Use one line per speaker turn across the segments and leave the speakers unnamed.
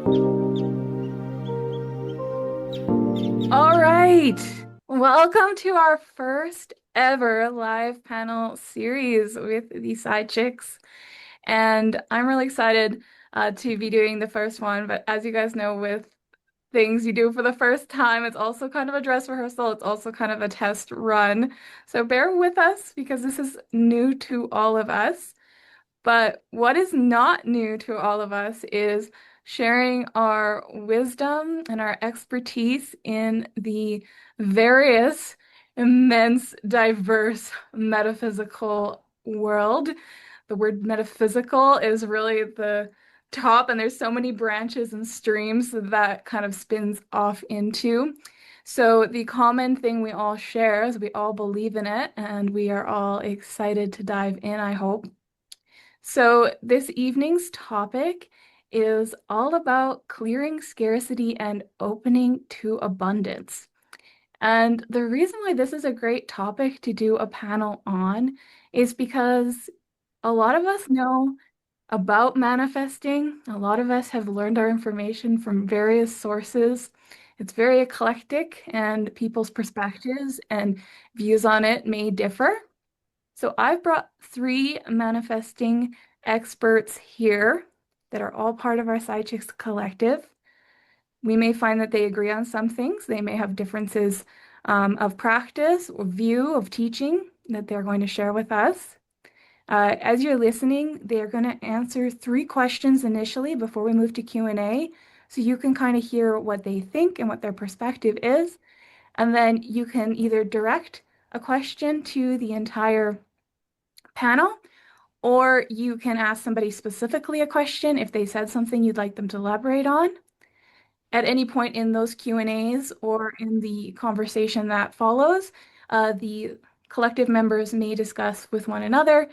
All right. Welcome to our first ever live panel series with the Side Chicks. And I'm really excited to be doing the first one. But as you guys know, with things you do for the first time, it's also kind of a dress rehearsal. It's also kind of a test run. So bear with us because this is new to all of us. But what is not new to all of us is sharing our wisdom and our expertise in the various, immense, diverse metaphysical world. The word metaphysical is really the top, and there's so many branches and streams that kind of spins off into. So the common thing we all share is we all believe in it, and we are all excited to dive in, I hope. So, this evening's topic is all about clearing scarcity and opening to abundance. And the reason why this is a great topic to do a panel on is because a lot of us know about manifesting. A lot of us have learned our information from various sources. It's very eclectic, and people's perspectives and views on it may differ. So I've brought three manifesting experts here that are all part of our PsyChicks Collective. We may find that they agree on some things. They may have differences of practice or view of teaching that they're going to share with us. As you're listening, they're going to answer three questions initially before we move to Q&A, so you can kind of hear what they think and what their perspective is. And then you can either direct a question to the entire panel, or you can ask somebody specifically a question if they said something you'd like them to elaborate on. At any point in those Q&As or in the conversation that follows, the collective members may discuss with one another,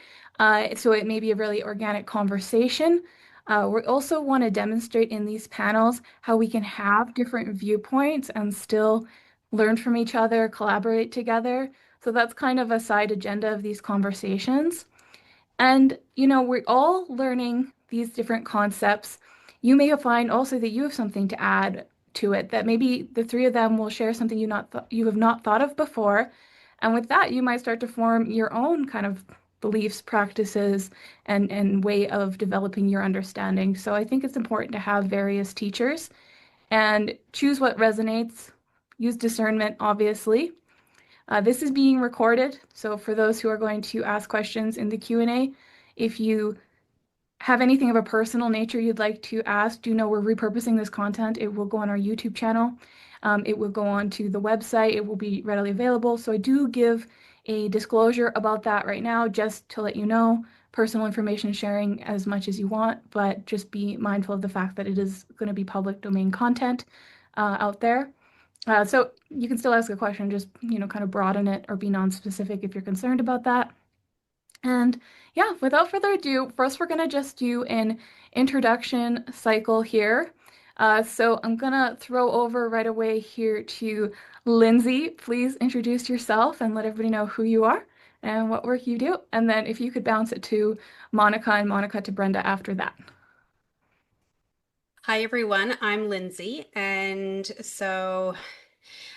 so it may be a really organic conversation. We also want to demonstrate in these panels how we can have different viewpoints and still learn from each other, collaborate together. So that's kind of a side agenda of these conversations. And, we're all learning these different concepts. You may find also that you have something to add to it, that maybe the three of them will share something you have not thought of before. And with that, you might start to form your own kind of beliefs, practices, and way of developing your understanding. So I think it's important to have various teachers and choose what resonates. Use discernment, obviously. This is being recorded, so for those who are going to ask questions in the Q&A, if you have anything of a personal nature you'd like to ask, do know we're repurposing this content. It will go on our YouTube channel. It will go on to the website. It will be readily available. So I do give a disclosure about that right now, just to let you know, personal information sharing as much as you want, but just be mindful of the fact that it is going to be public domain content out there. So you can still ask a question, just, kind of broaden it or be non-specific if you're concerned about that. And yeah, without further ado, first we're going to just do an introduction cycle here. So I'm going to throw over right away here to Lindsay. Please introduce yourself and let everybody know who you are and what work you do. And then if you could bounce it to Monica and Monica to Brenda after that.
Hi, everyone. I'm Lindsay. And so,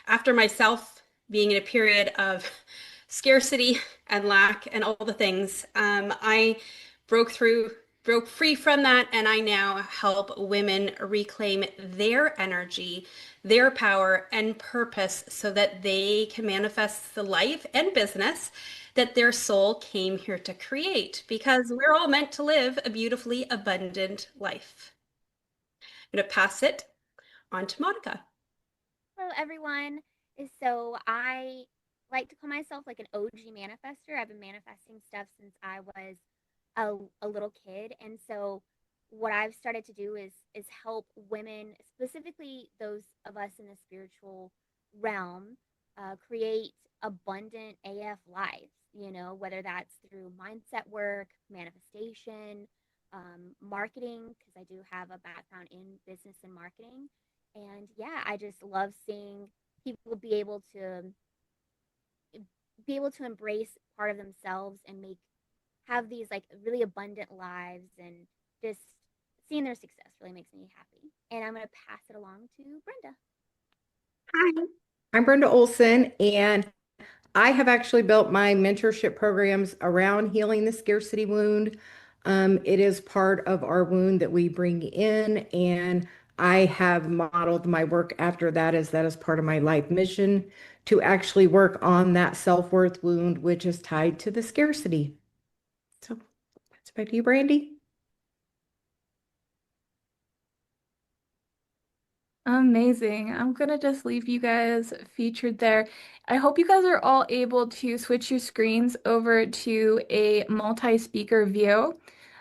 after myself being in a period of scarcity and lack and all the things, I broke through, broke free from that. And I now help women reclaim their energy, their power, and purpose so that they can manifest the life and business that their soul came here to create because we're all meant to live a beautifully abundant life. I'm going to pass it on to Monica.
Hello, everyone. So I like to call myself like an OG manifester. I've been manifesting stuff since I was a little kid, and so what I've started to do is help women, specifically those of us in the spiritual realm, create abundant AF lives. Whether that's through mindset work, manifestation, marketing, because I do have a background in business and marketing. And yeah, I just love seeing people be able to embrace part of themselves and have these like really abundant lives and just seeing their success really makes me happy. And I'm going to pass it along to Brenda.
Hi, I'm Brenda Olson, and I have actually built my mentorship programs around healing the scarcity wound. It is part of our wound that we bring in, and I have modeled my work after that as that is part of my life mission to actually work on that self-worth wound, which is tied to the scarcity. So that's back to you, Brandy.
Amazing. I'm gonna just leave you guys featured there. I hope you guys are all able to switch your screens over to a multi-speaker view.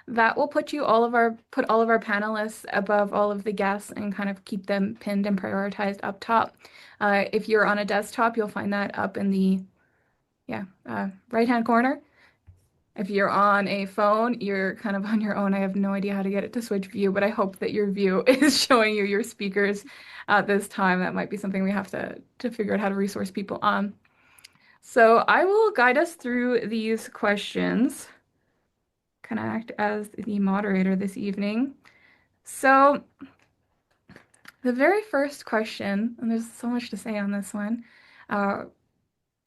That will put all of our panelists above all of the guests and kind of keep them pinned and prioritized up top. If you're on a desktop, you'll find that up in the right-hand corner. If you're on a phone, you're kind of on your own. I have no idea how to get it to switch view, but I hope that your view is showing you your speakers at this time. That might be something we have to figure out how to resource people on. So I will guide us through these questions, kind of act as the moderator this evening. So the very first question, and there's so much to say on this one, uh,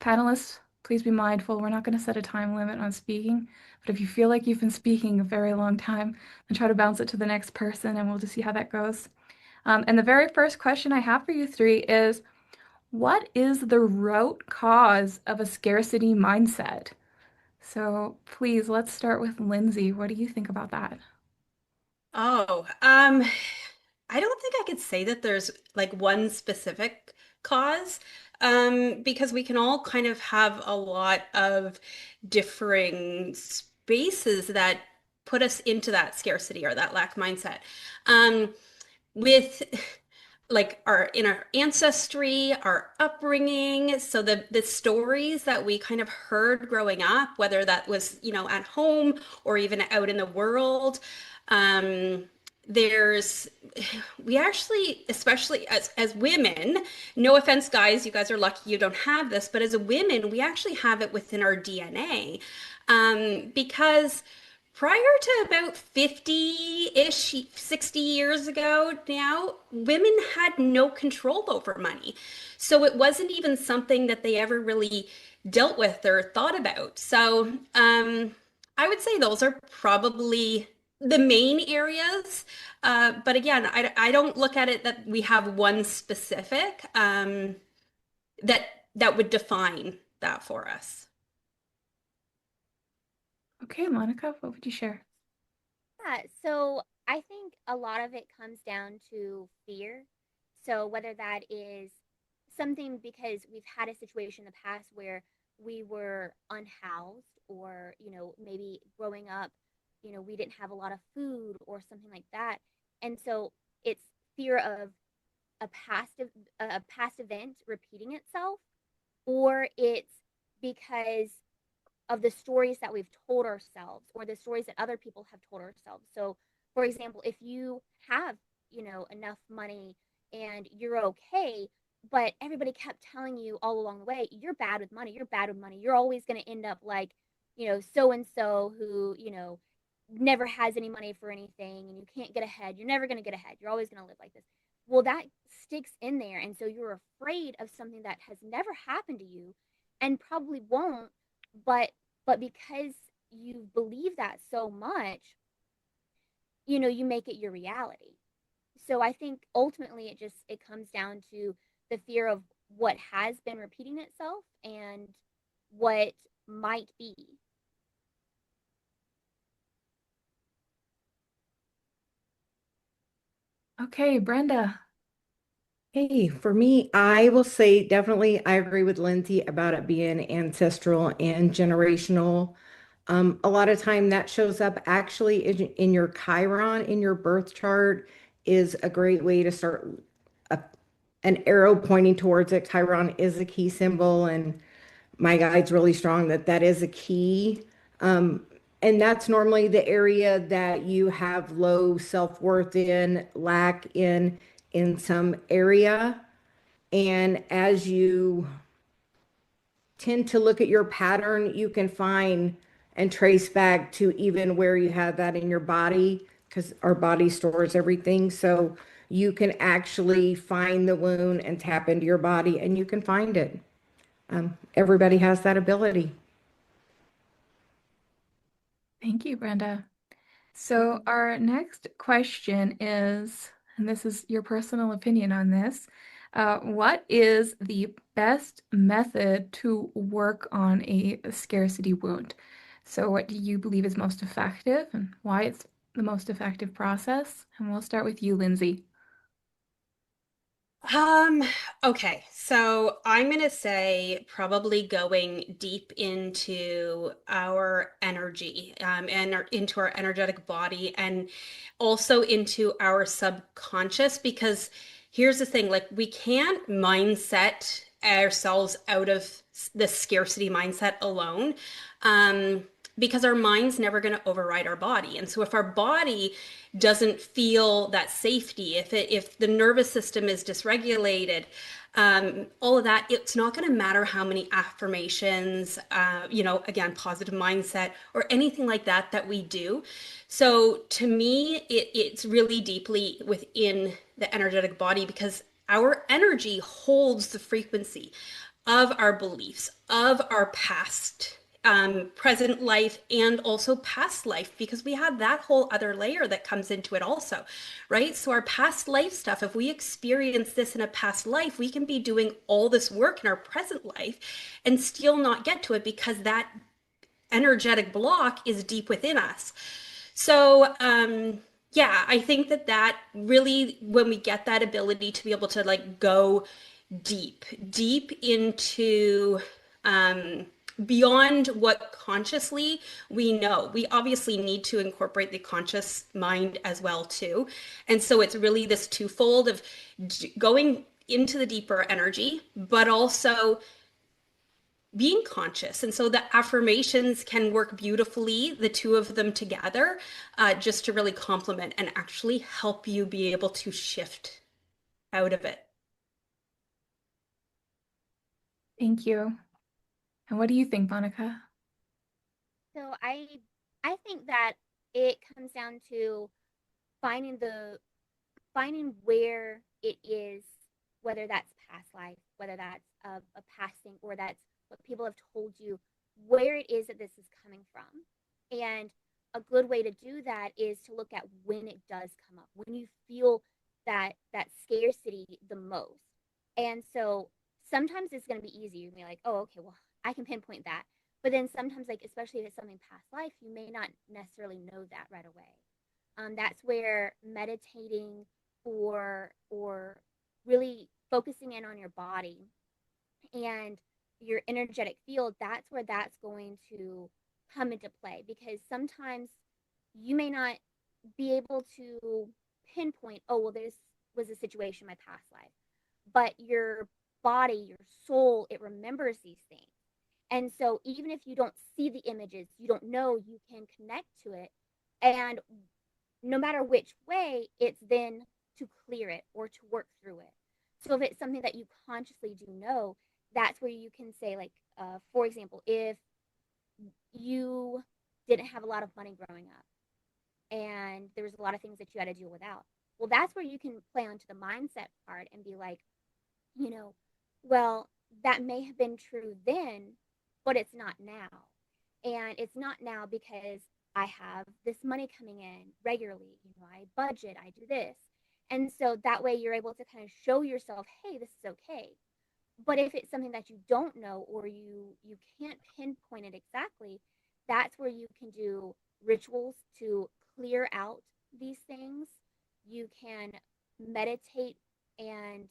panelists, please be mindful. We're not going to set a time limit on speaking, but if you feel like you've been speaking a very long time, then try to bounce it to the next person and we'll just see how that goes. And the very first question I have for you three is, what is the root cause of a scarcity mindset? So please, let's start with Lindsay. What do you think about that?
Oh, I don't think I could say that there's like one specific cause, because we can all kind of have a lot of differing spaces that put us into that scarcity or that lack mindset. With like our in our ancestry, our upbringing, so the stories that we kind of heard growing up, whether that was, at home or even out in the world, um, there's we actually, especially as women, no offense guys, you guys are lucky you don't have this, but as a women, we actually have it within our DNA, because prior to about 50-ish, 60 years ago now, women had no control over money. So it wasn't even something that they ever really dealt with or thought about. So I would say those are probably the main areas. But again, I don't look at it that we have one specific, that that would define that for us.
Okay, Monica, what would you share?
Yeah, so I think a lot of it comes down to fear. So whether that is something because we've had a situation in the past where we were unhoused, or, maybe growing up, we didn't have a lot of food or something like that. And so it's fear of a past event repeating itself, or it's because of the stories that we've told ourselves or the stories that other people have told ourselves. So, for example, if you have, enough money and you're okay, but everybody kept telling you all along the way, you're bad with money, you're bad with money, you're always going to end up like, so and so who, never has any money for anything and you can't get ahead, you're never going to get ahead, you're always going to live like this. Well, that sticks in there. And so you're afraid of something that has never happened to you and probably won't, but because you believe that so much, you make it your reality. So I think ultimately it comes down to the fear of what has been repeating itself and what might be.
Okay, Brenda.
Hey, for me, I will say definitely I agree with Lindsay about it being ancestral and generational. A lot of time that shows up actually in your Chiron, in your birth chart, is a great way to start a, an arrow pointing towards it. Chiron is a key symbol, and my guide's really strong that that is a key. And that's normally the area that you have low self-worth in, lack in some area. And as you tend to look at your pattern, you can find and trace back to even where you have that in your body. because our body stores everything. So you can actually find the wound and tap into your body and you can find it. Everybody has that ability.
Thank you, Brenda. So our next question is, and this is your personal opinion on this, what is the best method to work on a scarcity wound? So what do you believe is most effective and why it's the most effective process? And we'll start with you, Lindsay.
Um, okay, so I'm gonna say probably going deep into our energy, and into our energetic body and also into our subconscious, because here's the thing, like we can't mindset ourselves out of the scarcity mindset alone. Um, because our mind's never going to override our body. And so if our body doesn't feel that safety, if the nervous system is dysregulated, all of that, it's not going to matter how many affirmations, again, positive mindset or anything like that that we do. So to me, it's really deeply within the energetic body, because our energy holds the frequency of our beliefs, of our past, present life, and also past life, because we have that whole other layer that comes into it also, right? So our past life stuff, if we experience this in a past life, we can be doing all this work in our present life and still not get to it because that energetic block is deep within us. So, yeah, I think that really, when we get that ability to be able to like go deep into, beyond what consciously we know. We obviously need to incorporate the conscious mind as well too. And so it's really this twofold of going into the deeper energy, but also being conscious. And so the affirmations can work beautifully, the two of them together, just to really complement and actually help you be able to shift out of it.
Thank you. And what do you think, Monica?
So I think that it comes down to finding the finding where it is, whether that's past life, whether that's a past thing, or that's what people have told you, where it is that this is coming from. And a good way to do that is to look at when it does come up, when you feel that scarcity the most. And so sometimes it's going to be easy. You're going to be like, oh, okay, well, I can pinpoint that. But then sometimes, like, especially if it's something past life, you may not necessarily know that right away. That's where meditating or really focusing in on your body and your energetic field, that's where that's going to come into play, because sometimes you may not be able to pinpoint, oh, well, this was a situation in my past life, but your body, your soul, it remembers these things. And so even if you don't see the images, you don't know, you can connect to it. And no matter which way, it's then to clear it or to work through it. So if it's something that you consciously do know, that's where you can say, like, for example, if you didn't have a lot of money growing up and there was a lot of things that you had to deal without, well, that's where you can play onto the mindset part and be like, you know, well, that may have been true then, but it's not now. And it's not now because I have this money coming in regularly. You know, I budget, I do this. And so that way you're able to kind of show yourself, hey, this is okay. But if it's something that you don't know, or you can't pinpoint it exactly, that's where you can do rituals to clear out these things. You can meditate. And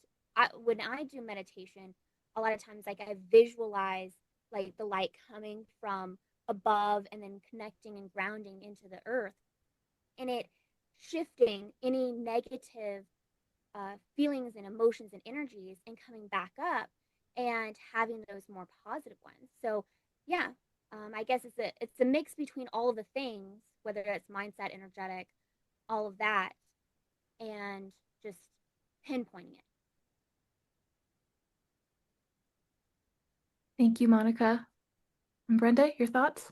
when I do meditation, a lot of times, like, I visualize like the light coming from above and then connecting and grounding into the earth, and it shifting any negative feelings and emotions and energies and coming back up and having those more positive ones. So yeah, I guess it's a mix between all of the things, whether it's mindset, energetic, all of that, and just pinpointing it.
Thank you, Monica. And Brenda, your thoughts?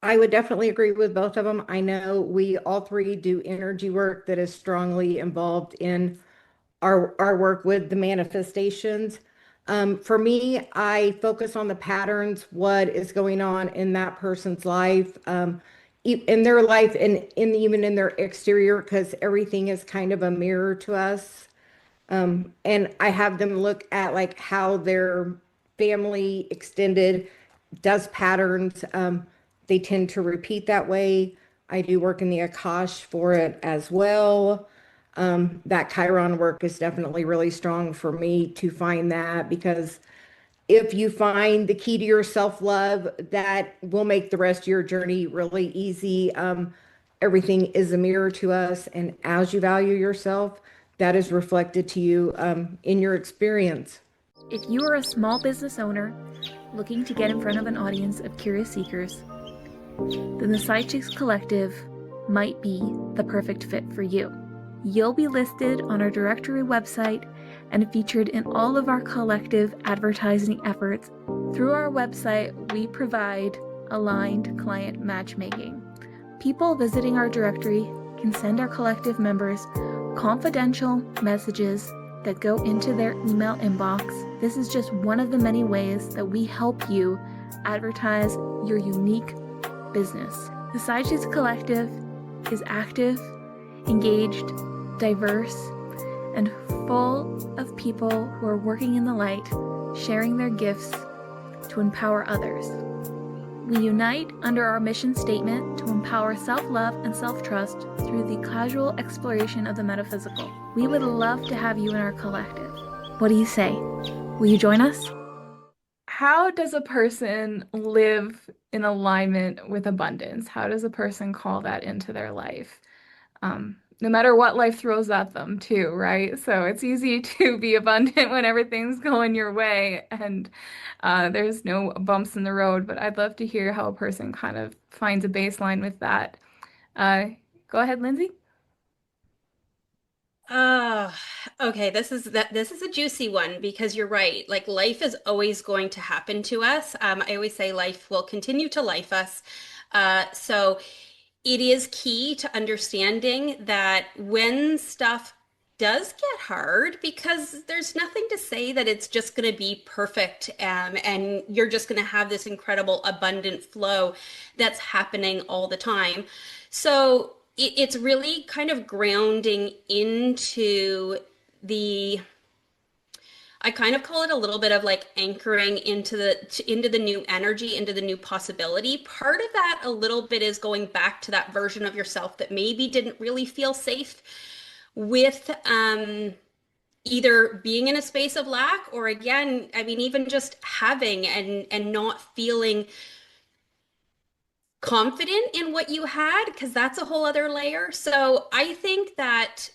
I would definitely agree with both of them. I know we all three do energy work that is strongly involved in our work with the manifestations. For me, I focus on the patterns, what is going on in that person's life, in their life and even in their exterior, because everything is kind of a mirror to us. And I have them look at like how their family extended does patterns. They tend to repeat that way. I do work in the Akash for it as well. That Chiron work is definitely really strong for me to find that because if you find the key to your self-love, that will make the rest of your journey really easy. Everything is a mirror to us, and as you value yourself, that is reflected to you in your experience.
If you are a small business owner looking to get in front of an audience of curious seekers, then the PsyChicks Collective might be the perfect fit for you. You'll be listed on our directory website and featured in all of our collective advertising efforts. Through our website, we provide aligned client matchmaking. People visiting our directory can send our collective members confidential messages that go into their email inbox. This is just one of the many ways that we help you advertise your unique business. The PsyChicks Collective is active, engaged, diverse, and full of people who are working in the light, sharing their gifts to empower others. We unite under our mission statement to empower self-love and self-trust through the casual exploration of the metaphysical. We would love to have you in our collective. What do you say? Will you join us? How does a person live in alignment with abundance? How does a person call that into their life? No matter what life throws at them, too, right? So it's easy to be abundant when everything's going your way and there's no bumps in the road. But I'd love to hear how a person kind of finds a baseline with that. Uh, Go ahead, Lindsay.
Uh, okay, this is a juicy one because you're right. Like life is always going to happen to us. I always say life will continue to life us. So it is key to understanding that when stuff does get hard, because there's nothing to say that it's just going to be perfect, and you're just going to have this incredible abundant flow that's happening all the time. So it's really kind of grounding into the I kind of call it a little bit of like anchoring into the new energy, into the new possibility. Part of that a little bit is going back to that version of yourself that maybe didn't really feel safe with either being in a space of lack or again, I mean even just having and not feeling confident in what you had because that's a whole other layer. So I think that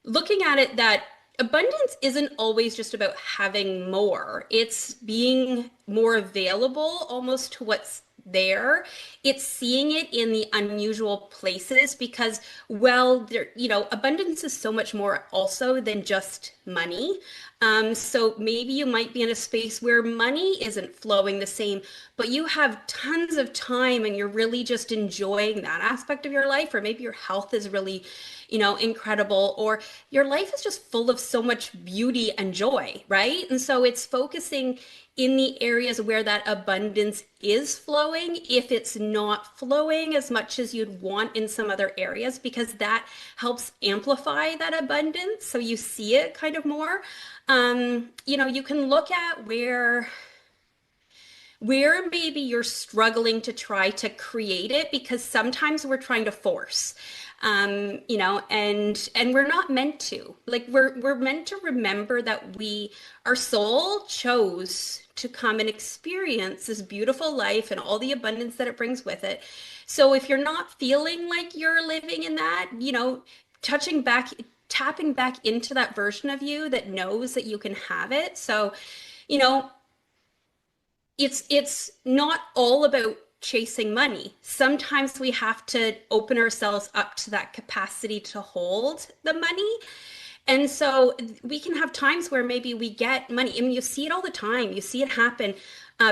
looking at it that abundance isn't always just about having more. It's being more available almost to what's there. It's seeing it in the unusual places because, well, there, abundance is so much more also than just money. So maybe you might be in a space where money isn't flowing the same, but you have tons of time and you're really just enjoying that aspect of your life, or maybe your health is really, incredible, or your life is just full of so much beauty and joy, right? And so it's focusing in the areas where that abundance is flowing, if it's not flowing as much as you'd want in some other areas, because that helps amplify that abundance. So you see it kind of more. You can look at where maybe you're struggling to try to create it because sometimes we're trying to force and we're not meant to. Like we're meant to remember that our soul chose to come and experience this beautiful life and all the abundance that it brings with it. So if you're not feeling like you're living in that, touching back tapping back into that version of you that knows that you can have it. So, you know, it's not all about chasing money. Sometimes we have to open ourselves up to that capacity to hold the money. And so we can have times where maybe we get money. I mean, you see it all the time. You see it happen.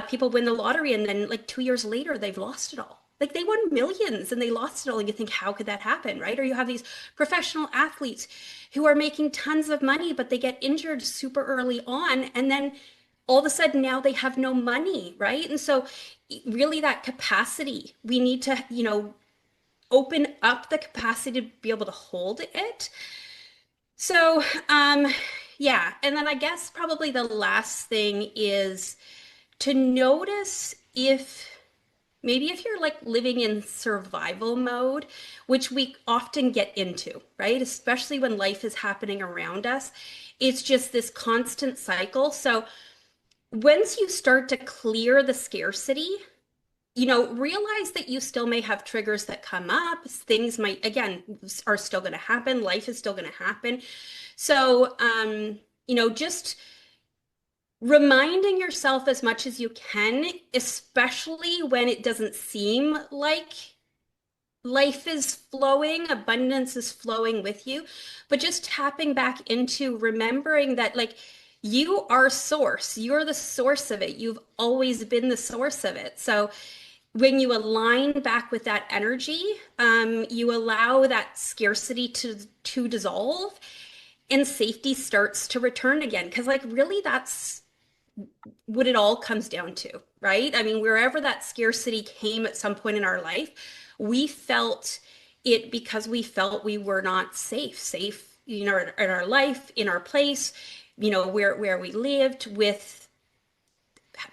People win the lottery and then like 2 years later, they've lost it all. Like they won millions and they lost it all. And you think, how could that happen? Right. Or you have these professional athletes who are making tons of money, but they get injured super early on. And then all of a sudden now they have no money. Right. And so really that capacity, we need to, open up the capacity to be able to hold it. So, yeah. And then I guess probably the last thing is to notice if maybe if you're like living in survival mode, which we often get into, right? Especially when life is happening around us. It's just this constant cycle. So, once you start to clear the scarcity, realize that you still may have triggers that come up. Things might, again, are still going to happen. Life is still going to happen. So, just reminding yourself as much as you can, especially when it doesn't seem like life is flowing, abundance is flowing with you, but just tapping back into remembering that, like, you are source. You're the source of it. You've always been the source of it. So, when you align back with that energy, you allow that scarcity to dissolve and safety starts to return again. Because, like, really, that's what it all comes down to, right? I mean, wherever that scarcity came at some point in our life, we felt it because we felt we were not safe, in our life, in our place, where we lived, with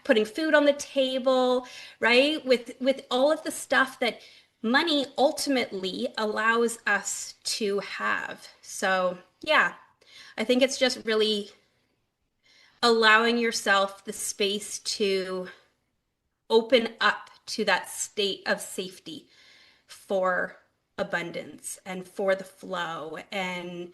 putting food on the table, right? With all of the stuff that money ultimately allows us to have. So, yeah, I think it's just really allowing yourself the space to open up to that state of safety for abundance and for the flow and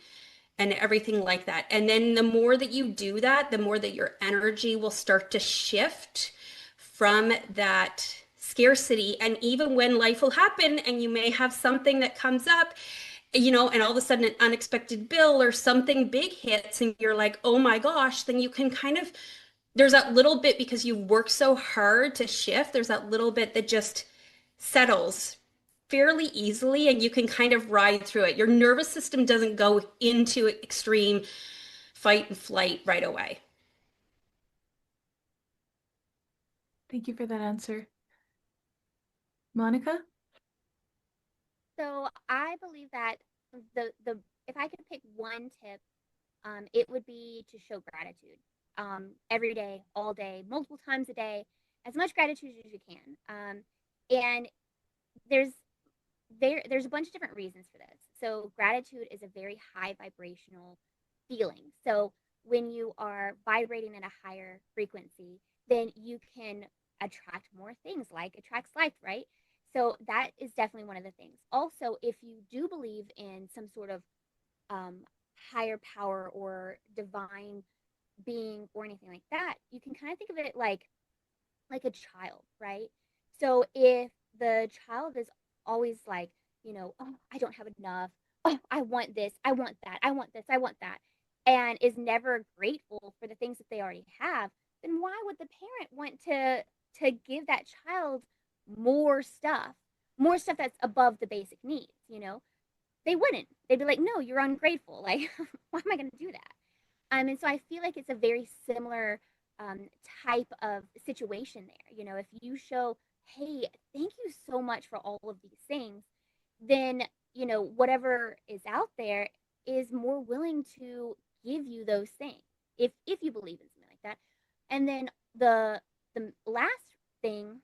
everything like that. And then the more that you do that, the more that your energy will start to shift from that scarcity. And even when life will happen and you may have something that comes up, and all of a sudden an unexpected bill or something big hits and you're like, oh my gosh, then you can kind of, there's that little bit because you work so hard to shift, there's that little bit that just settles fairly easily and you can kind of ride through it. Your nervous system doesn't go into extreme fight and flight right away.
Thank you for that answer. Monica?
So I believe that the if I could pick one tip, it would be to show gratitude every day, all day, multiple times a day, as much gratitude as you can. And there's there's a bunch of different reasons for this. So gratitude is a very high vibrational feeling. So when you are vibrating at a higher frequency, then you can attract more things like attracts life, right? So that is definitely one of the things. Also, if you do believe in some sort of um, higher power or divine being or anything like that, you can kind of think of it like a child, right? So if the child is always like, oh, I don't have enough. Oh, I want this. I want that. I want this. I want that. And is never grateful for the things that they already have, then why would the parent want to give that child more stuff? More stuff that's above the basic needs, They wouldn't. They'd be like, "No, you're ungrateful. Like, why am I going to do that?" And so I feel like it's a very similar um, type of situation there. If you show, hey, thank you so much for all of these things, then, whatever is out there is more willing to give you those things if you believe in something like that. And then the last thing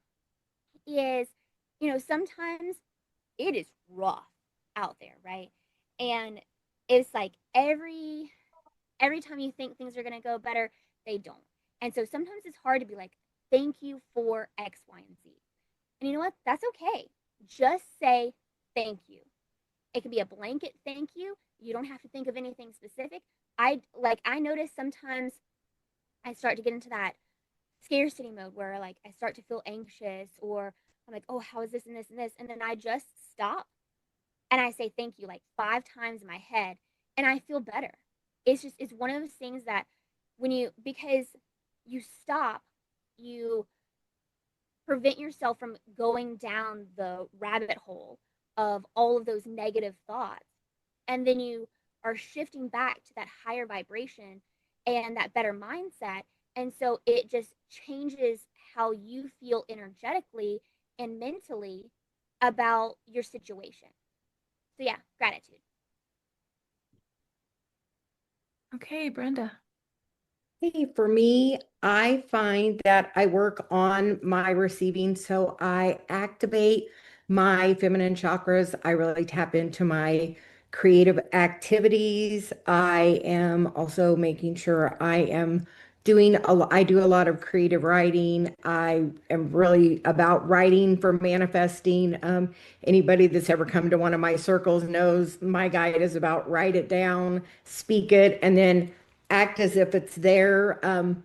is, sometimes it is rough out there, right? And it's like every time you think things are going to go better, they don't. And so sometimes it's hard to be like, thank you for X, Y, and Z. And you know what? That's okay. Just say thank you. It can be a blanket thank you. You don't have to think of anything specific. I notice sometimes I start to get into that scarcity mode where like I start to feel anxious or I'm like, oh, how is this and this and this? And then I just stop and I say thank you like 5 times in my head and I feel better. it's one of those things that when you because you stop, you prevent yourself from going down the rabbit hole of all of those negative thoughts. And then you are shifting back to that higher vibration and that better mindset. And so it just changes how you feel energetically and mentally about your situation. So, yeah, gratitude.
Okay, Brenda.
Hey, for me, I find that I work on my receiving. So I activate my feminine chakras. I really tap into my creative activities. I am also making sure I am I do a lot of creative writing. I am really about writing for manifesting. Anybody that's ever come to one of my circles knows my guide is about write it down, speak it, and then act as if it's there, and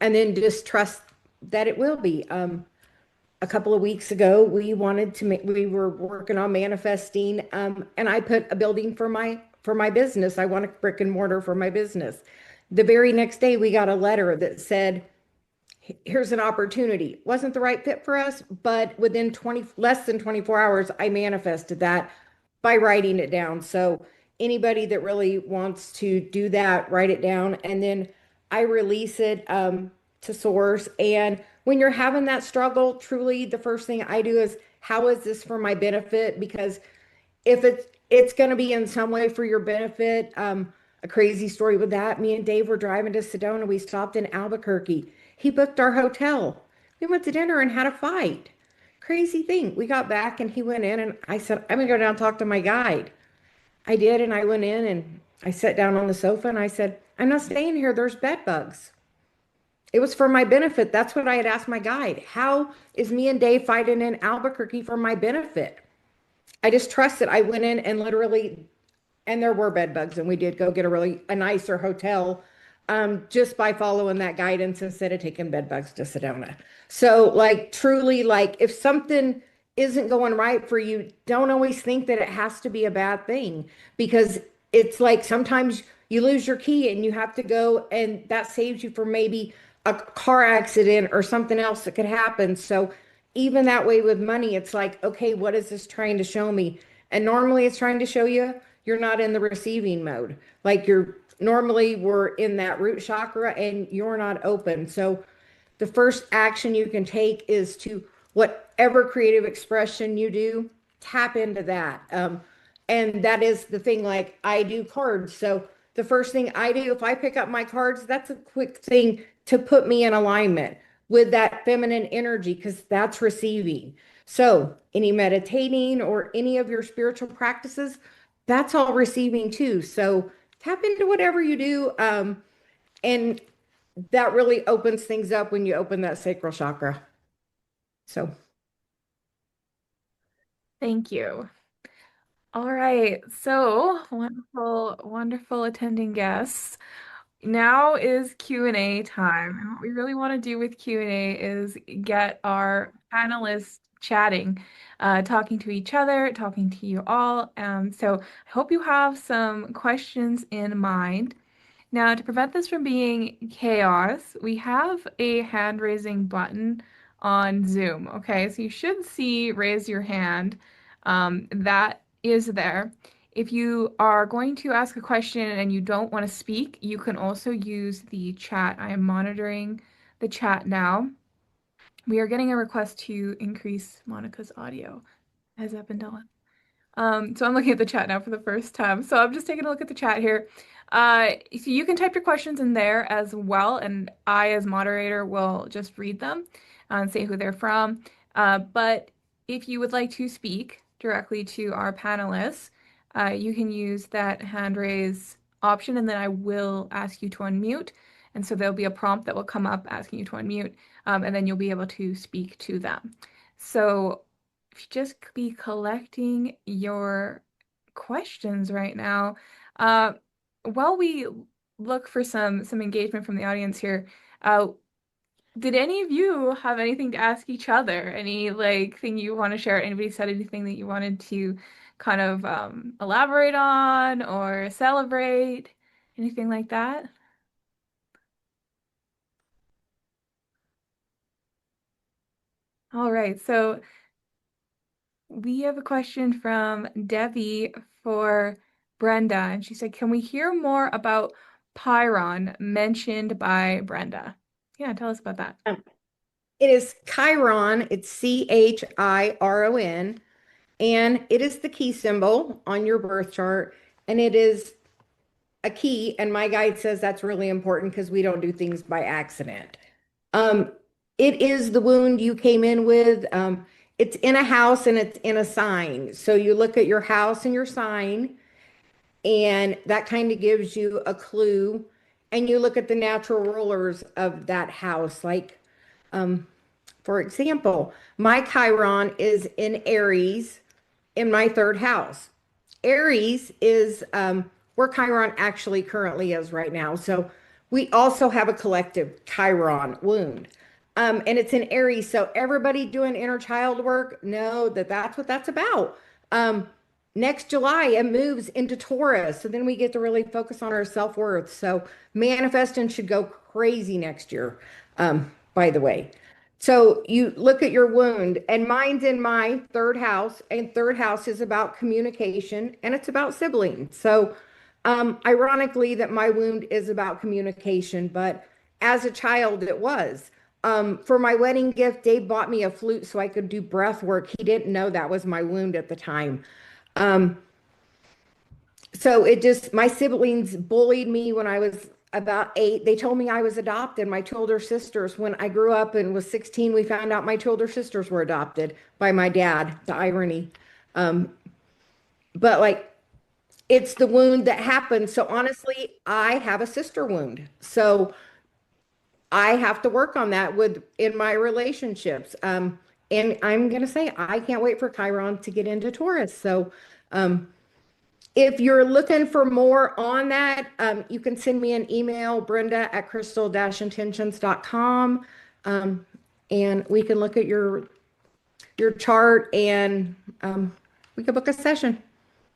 then just trust that it will be. A couple of weeks ago, we were working on manifesting, and I put a building for my business. I want a brick and mortar for my business. The very next day, we got a letter that said, here's an opportunity. Wasn't the right fit for us, but within 20, less than 24 hours, I manifested that by writing it down. So anybody that really wants to do that, write it down, and then I release it to source. And when you're having that struggle, truly the first thing I do is, how is this for my benefit? Because if it's going to be in some way for your benefit. A crazy story with that. Me and Dave were driving to Sedona. We stopped in Albuquerque. He booked our hotel. We went to dinner and had a fight. Crazy thing. We got back and he went in and I said, I'm gonna go down and talk to my guide. I did, and I went in and I sat down on the sofa and I said, I'm not staying here. There's bed bugs. It was for my benefit. That's what I had asked my guide. How is me and Dave fighting in Albuquerque for my benefit? I just trusted. I went in and literally, and there were bed bugs, and we did go get a nicer hotel, just by following that guidance instead of taking bed bugs to Sedona. So, like, truly, like, if something isn't going right for you, don't always think that it has to be a bad thing, because it's like sometimes you lose your key and you have to go, and that saves you from maybe a car accident or something else that could happen. So even that way with money, it's like, okay, what is this trying to show me? And normally it's trying to show you you're not in the receiving mode. Like, you're normally we're in that root chakra and you're not open. So the first action you can take is to, whatever creative expression you do, tap into that. And that is the thing, like, I do cards. So the first thing I do, if I pick up my cards, that's a quick thing to put me in alignment with that feminine energy, because that's receiving. So any meditating or any of your spiritual practices, that's all receiving too. So tap into whatever you do. And that really opens things up when you open that sacral chakra. So
Thank you. All right. So wonderful, wonderful attending guests. Now is Q&A time. And what we really want to do with Q&A is get our panelists chatting, talking to each other, talking to you all. So I hope you have some questions in mind. Now, to prevent this from being chaos, we have a hand raising button on Zoom. Okay, so you should see raise your hand. That is there. If you are going to ask a question and you don't want to speak, you can also use the chat. I am monitoring the chat now. We are getting a request to increase Monica's audio. Has that been done? So I'm looking at the chat now for the first time. So I'm just taking a look at the chat here. So you can type your questions in there as well, and I, as moderator, will just read them and say who they're from. But if you would like to speak directly to our panelists, you can use that hand raise option, and then I will ask you to unmute. And so there'll be a prompt that will come up asking you to unmute, and then you'll be able to speak to them. So just be collecting your questions right now. Uh, while we look for some engagement from the audience here, did any of you have anything to ask each other? Any like thing you want to share? Anybody said anything that you wanted to kind of elaborate on or celebrate? Anything like that? All right, so we have a question from Debbie for Brenda, and she said, "Can we hear more about Chiron mentioned by Brenda?" Yeah, tell us about that.
Um, It is Chiron. It's Chiron, and it is the key symbol on your birth chart, and it is a key. And my guide says that's really important because we don't do things by accident. Um, it is the wound you came in with. It's in a house and it's in a sign. So you look at your house and your sign, and that kind of gives you a clue. And you look at the natural rulers of that house. Like, for example, my Chiron is in Aries in my third house. Aries is where Chiron actually currently is right now. So we also have a collective Chiron wound. And it's in Aries. So everybody doing inner child work know that that's what that's about. Um, Next July, it moves into Taurus. So then we get to really focus on our self-worth. So manifesting should go crazy next year, by the way. So you look at your wound, and mine's in my third house, and third house is about communication and it's about siblings. So, ironically, that my wound is about communication, but as a child, it was. For my wedding gift, Dave bought me a flute so I could do breath work. He didn't know that was my wound at the time. Um, so it just, my siblings bullied me when I was about 8. They told me I was adopted. My two older sisters, when I grew up and was 16, we found out my two older sisters were adopted by my dad. The irony. Um, but like, it's the wound that happened. So honestly, I have a sister wound. So I have to work on that with in my relationships. And I'm gonna say I can't wait for Chiron to get into Taurus. So if you're looking for more on that, you can send me an email, Brenda at crystal-intentions.com. And we can look at your chart, and we could book a session,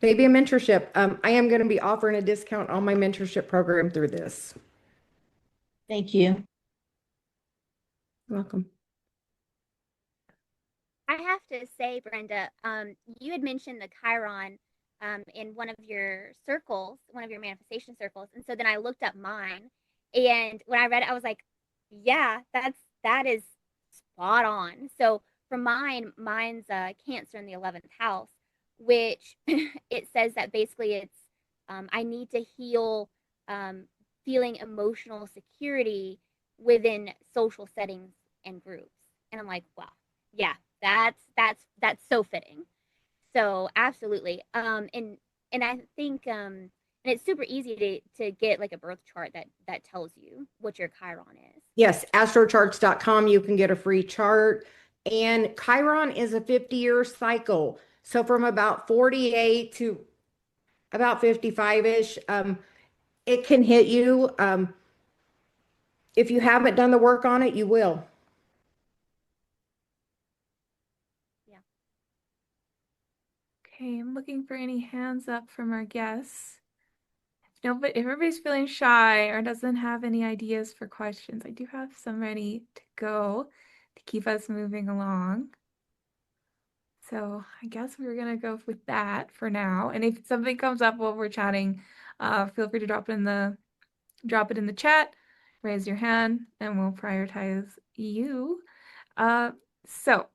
maybe a mentorship. I am going to be offering a discount on my mentorship program through this.
Thank you.
You're welcome.
I have to say, Brenda, you had mentioned the Chiron in one of your circles, one of your manifestation circles, and so then I looked up mine, and when I read it, I was like, yeah, that is spot on. So for mine, mine's Cancer in the 11th house, which it says that basically it's I need to heal um, feeling emotional security within social settings and groups, and I'm like, wow, yeah, that's so fitting. So absolutely. And I think and it's super easy to get like a birth chart that tells you what your Chiron is.
Yes, astrocharts.com. You can get a free chart. And Chiron is a 50-year cycle. So from about 48 to about 55-ish, it can hit you. If you haven't done the work on it, you will.
Yeah.
Okay, I'm looking for any hands up from our guests. No, but if everybody's feeling shy or doesn't have any ideas for questions, I do have some ready to go to keep us moving along. So I guess we're gonna go with that for now. And if something comes up while we're chatting, feel free to drop it in the chat, raise your hand, and we'll prioritize you. Uh, so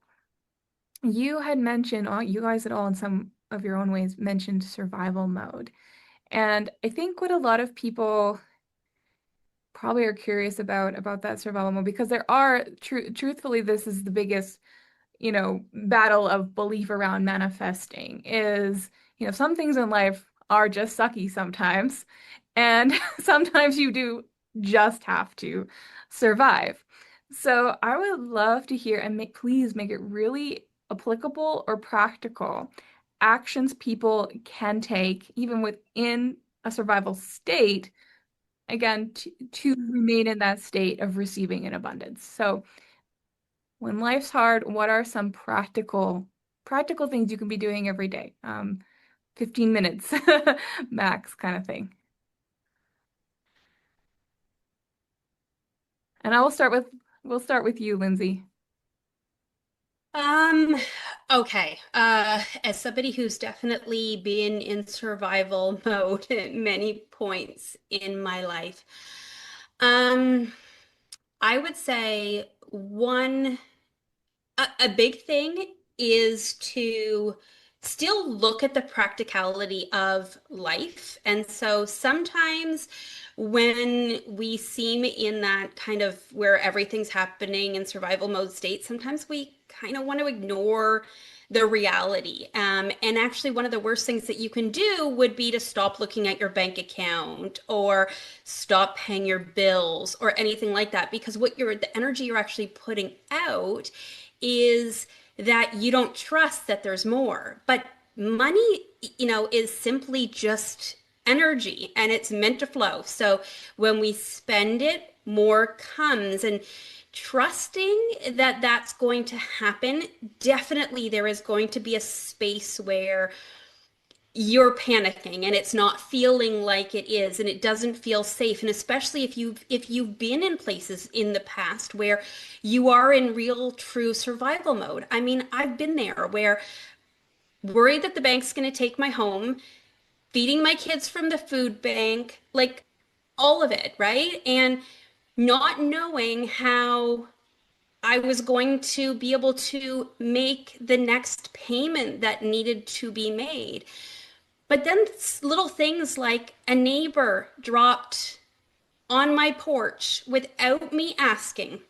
you had mentioned, you guys had all in some of your own ways mentioned survival mode. And I think what a lot of people probably are curious about that survival mode because there are truthfully, this is the biggest battle of belief around manifesting is, some things in life are just sucky sometimes. And sometimes you do just have to survive. So I would love to hear and please make it really applicable or practical actions people can take even within a survival state, again, to remain in that state of receiving in abundance. So when life's hard, what are some practical things you can be doing every day? 15 minutes max kind of thing. And we'll start with you, Lindsay.
Um, okay. As somebody who's definitely been in survival mode at many points in my life, um, I would say a big thing is to still look at the practicality of life. And so sometimes when we seem in that kind of where everything's happening in survival mode state, sometimes we kind of want to ignore the reality. And actually, one of the worst things that you can do would be to stop looking at your bank account or stop paying your bills or anything like that, because the energy you're actually putting out is that you don't trust that there's more. But money, is simply just energy and it's meant to flow. So when we spend it, more comes. And trusting that that's going to happen, definitely there is going to be a space where you're panicking and it's not feeling like it is and it doesn't feel safe, and especially if you've been in places in the past where you are in real true survival mode. I mean, I've been there where worried that the bank's going to take my home, feeding my kids from the food bank, like all of it, right? And not knowing how I was going to be able to make the next payment that needed to be made. But then little things like a neighbor dropped on my porch without me asking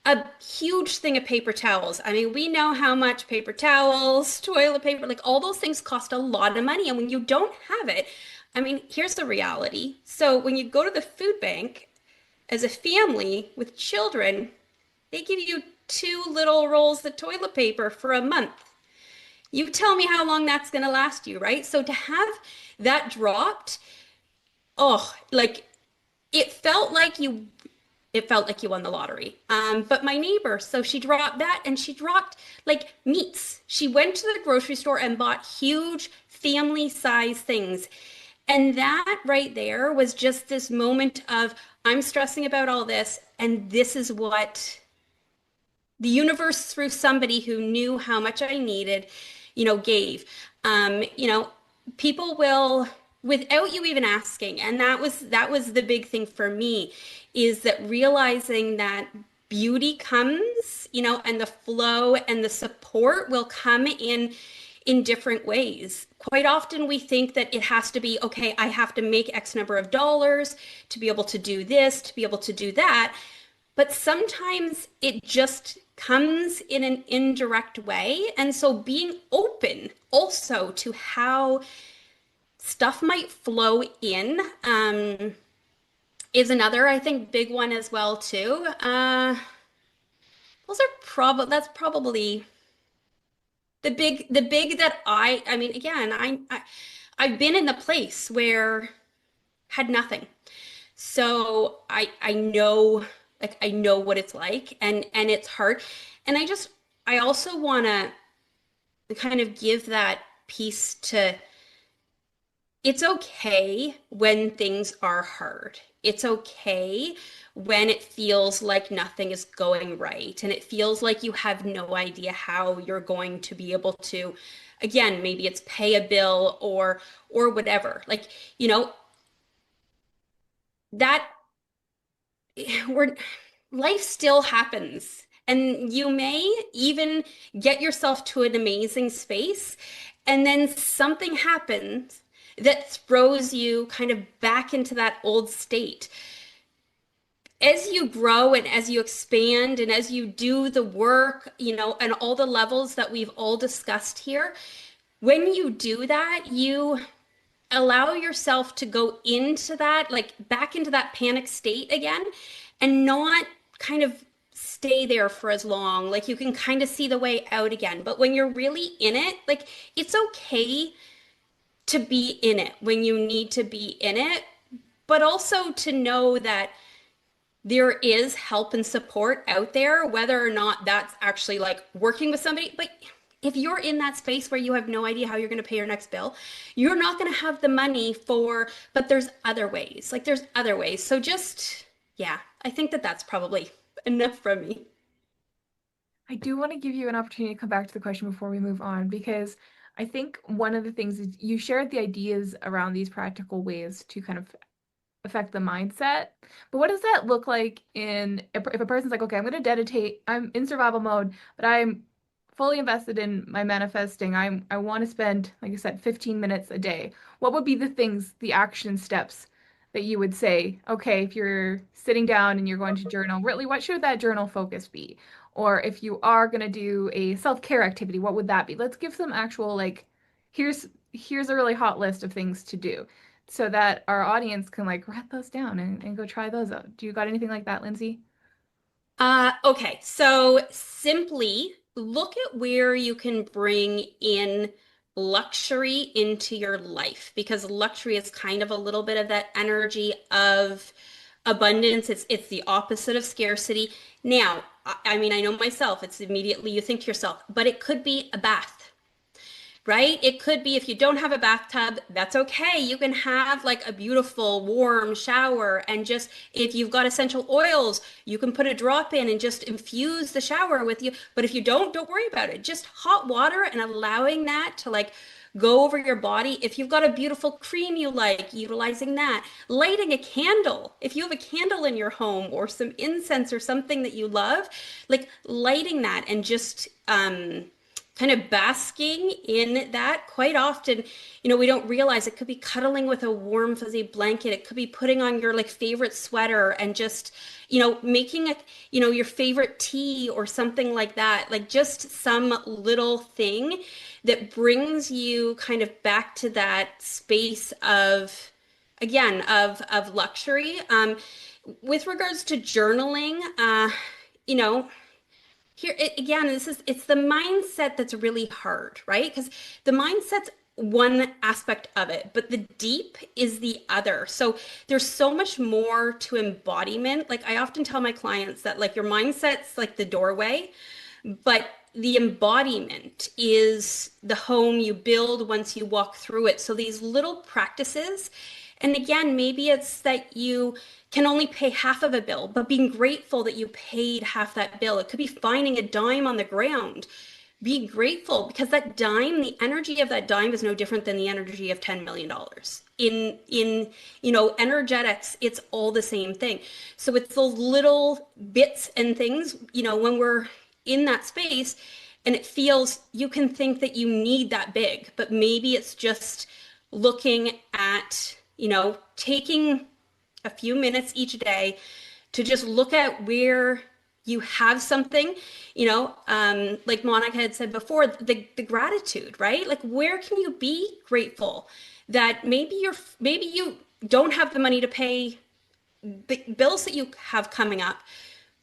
a huge thing of paper towels. I mean, we know how much paper towels, toilet paper, like all those things cost a lot of money. And when you don't have it, I mean, here's the reality. So when you go to the food bank as a family with children, they give you two little rolls of toilet paper for a month. You tell me how long that's going to last you, right? So to have that dropped, oh, like it felt like you won the lottery. But my neighbor, so she dropped that and she dropped like meats. She went to the grocery store and bought huge family size things. And that right there was just this moment of, I'm stressing about all this, and this is what the universe, through somebody who knew how much I needed, gave. People will, without you even asking, and that was the big thing for me, is that realizing that beauty comes, and the flow and the support will come in different ways. Quite often we think that it has to be, okay, I have to make X number of dollars to be able to do this, to be able to do that. But sometimes it just comes in an indirect way. And so being open also to how stuff might flow in is another, I think, big one as well too. That's probably the big that I mean, again, I've been in the place where had nothing. So I know, like, I know what it's like, and it's hard. And I also want to kind of give that piece to, it's okay when things are hard. It's okay when it feels like nothing is going right and it feels like you have no idea how you're going to be able to, again, maybe it's pay a bill or whatever. Like, that we're life still happens. And you may even get yourself to an amazing space, and then something happens that throws you kind of back into that old state. As you grow and as you expand and as you do the work, and all the levels that we've all discussed here, when you do that, you allow yourself to go into that, like back into that panic state again, and not kind of stay there for as long. Like you can kind of see the way out again. But when you're really in it, like it's okay to be in it when you need to be in it, but also to know that there is help and support out there, whether or not that's actually like working with somebody. But if you're in that space where you have no idea how you're going to pay your next bill, you're not going to have the money but there's other ways. Like there's other ways. So just Yeah, I think that that's probably enough from me.
I do want to give you an opportunity to come back to the question before we move on, because I think one of the things is you shared the ideas around these practical ways to kind of affect the mindset. But what does that look like if a person's like, okay, I'm going to dedicate, I'm in survival mode, but I'm fully invested in my manifesting. I want to spend, like I said, 15 minutes a day. What would be the things, the action steps that you would say, okay, if you're sitting down and you're going to journal, really, what should that journal focus be? Or if you are going to do a self-care activity, what would that be? Let's give some actual like here's a really hot list of things to do so that our audience can like write those down and go try those out. Do you got anything like that, Lindsay?
Okay, so simply look at where you can bring in luxury into your life because luxury is kind of a little bit of that energy of abundance. It's the opposite of scarcity. Now, I mean, I know myself, it's immediately you think to yourself, but it could be a bath, right? It could be if you don't have a bathtub, that's okay. You can have like a beautiful warm shower and just if you've got essential oils, you can put a drop in and just infuse the shower with you. But if you don't worry about it. Just hot water and allowing that to like go over your body. If you've got a beautiful cream you like, utilizing that. Lighting a candle. If you have a candle in your home or some incense or something that you love, like lighting that and just kind of basking in that. Quite often, we don't realize it could be cuddling with a warm fuzzy blanket. It could be putting on your like favorite sweater and just making a your favorite tea or something like that, like just some little thing that brings you kind of back to that space of again of luxury. With regards to journaling, you know here again, it's the mindset that's really hard, right? Because the mindset's one aspect of it, but the deep is the other. So there's so much more to embodiment. Like I often tell my clients that like your mindset's like the doorway, but the embodiment is the home you build once you walk through it. So these little practices, and again, maybe it's that you can only pay half of a bill, but being grateful that you paid half that bill. It could be finding a dime on the ground. Be grateful because that dime, the energy of that dime is no different than the energy of $10 million. In energetics, it's all the same thing. So it's those little bits and things, when we're in that space and it feels you can think that you need that big, but maybe it's just looking at, taking a few minutes each day to just look at where you have something, like Monica had said before, the gratitude, right? Like where can you be grateful that maybe you don't have the money to pay the bills that you have coming up,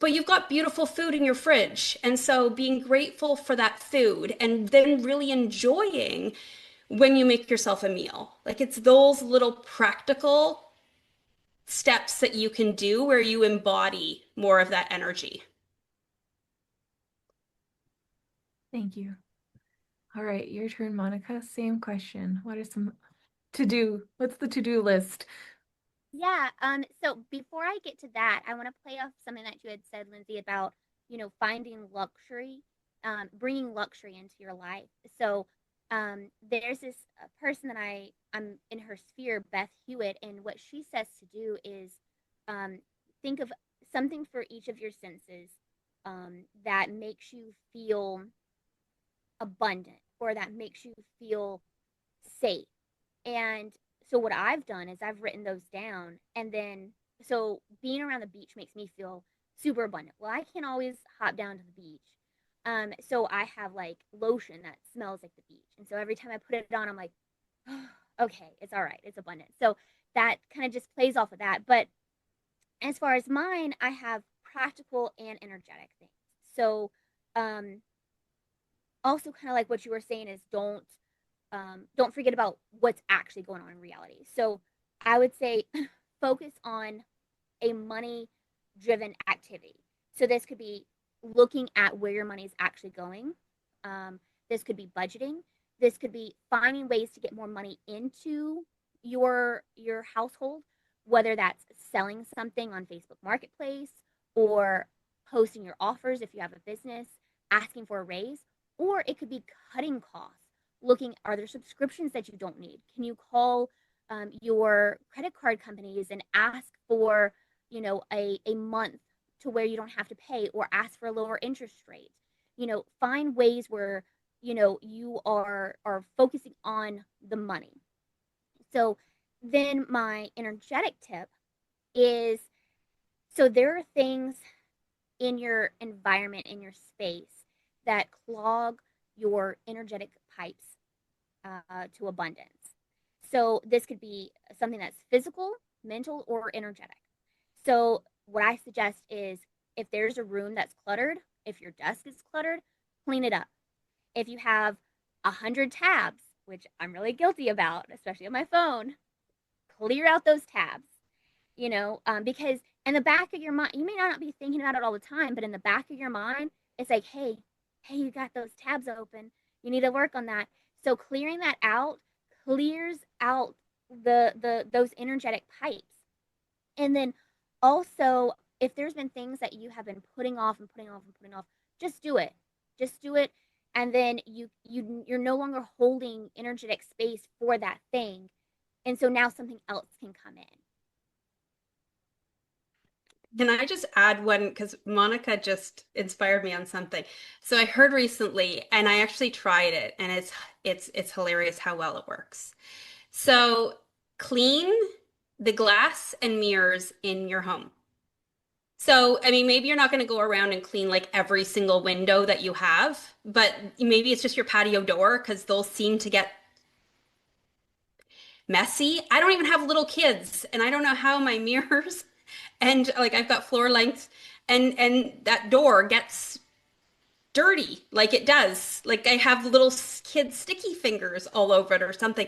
but you've got beautiful food in your fridge. And so being grateful for that food and then really enjoying when you make yourself a meal. Like it's those little practical steps that you can do where you embody more of that energy.
Thank you. All right, your turn, Monica. Same question. What are some to do? What's the to-do list?
Yeah, so before I get to that, I want to play off something that you had said, Lindsay, about, finding luxury, bringing luxury into your life. So, there's this person that I'm in her sphere, Beth Hewitt, and what she says to do is, um, think of something for each of your senses, that makes you feel abundant or that makes you feel safe. And so what I've done is I've written those down and then so being around the beach makes me feel super abundant. Well, I can't always hop down to the beach. So I have like lotion that smells like the beach. And so every time I put it on, I'm like, oh, okay, it's all right. It's abundant. So that kind of just plays off of that. But as far as mine, I have practical and energetic things. So um also kind of like what you were saying is don't forget about what's actually going on in reality. So I would say focus on a money driven activity. So this could be looking at where your money is actually going. This could be budgeting. This could be finding ways to get more money into your household, whether that's selling something on Facebook Marketplace or posting your offers if you have a business, asking for a raise, or it could be cutting costs, looking, are there subscriptions that you don't need? Can you call your credit card companies and ask for, a month to where you don't have to pay, or ask for a lower interest rate? Find ways where, you are focusing on the money. So then my energetic tip is, so there are things in your environment, in your space, that clog your energetic pipes to abundance. So this could be something that's physical, mental, or energetic. So what I suggest is, if there's a room that's cluttered, if your desk is cluttered, clean it up. If you have 100 tabs, which I'm really guilty about, especially on my phone, clear out those tabs. Because in the back of your mind, you may not be thinking about it all the time, but in the back of your mind, it's like, hey, you got those tabs open. You need to work on that. So clearing that out clears out the those energetic pipes. And then also, if there's been things that you have been putting off and putting off and putting off, just do it. Just do it. And then you're no longer holding energetic space for that thing. And so now something else can come in.
Can I just add one? Because Monica just inspired me on something. So I heard recently, and I actually tried it, and it's hilarious how well it works. So clean the glass and mirrors in your home. So, I mean, maybe you're not going to go around and clean like every single window that you have, but maybe it's just your patio door, because those seem to get messy. I don't even have little kids, and I don't know how my mirrors and like I've got floor length, and that door gets dirty like it does. Like I have little kid sticky fingers all over it or something.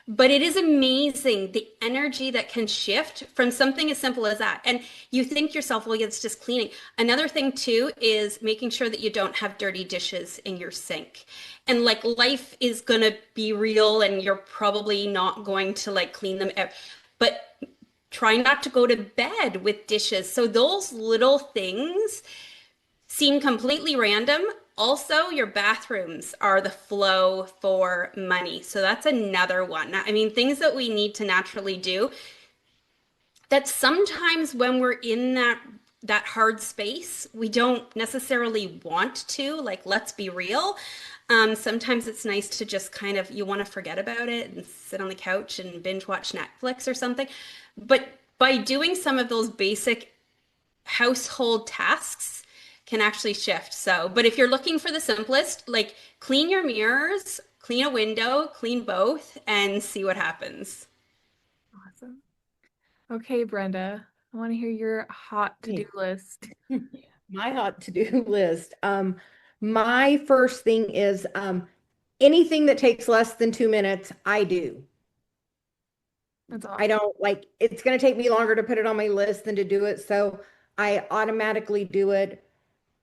But it is amazing the energy that can shift from something as simple as that. And you think to yourself, well, it's just cleaning. Another thing too is making sure that you don't have dirty dishes in your sink. And like life is gonna be real, and you're probably not going to like clean them. But try not to go to bed with dishes. So those little things seem completely random. Also, your bathrooms are the flow for money. So that's another one. I mean, things that we need to naturally do that sometimes when we're in that hard space, we don't necessarily want to. Like, let's be real. Sometimes it's nice to just kind of, you want to forget about it and sit on the couch and binge watch Netflix or something. But by doing some of those basic household tasks can actually shift. So, but if you're looking for the simplest, like clean your mirrors, clean a window, clean both, and see what happens.
Awesome. Okay, Brenda, I want to hear your hot to-do list.
My hot to-do list. My first thing is anything that takes less than 2 minutes, I do.
That's
I
awesome.
don't like, it's going to take me longer to put it on my list than to do it. So I automatically do it.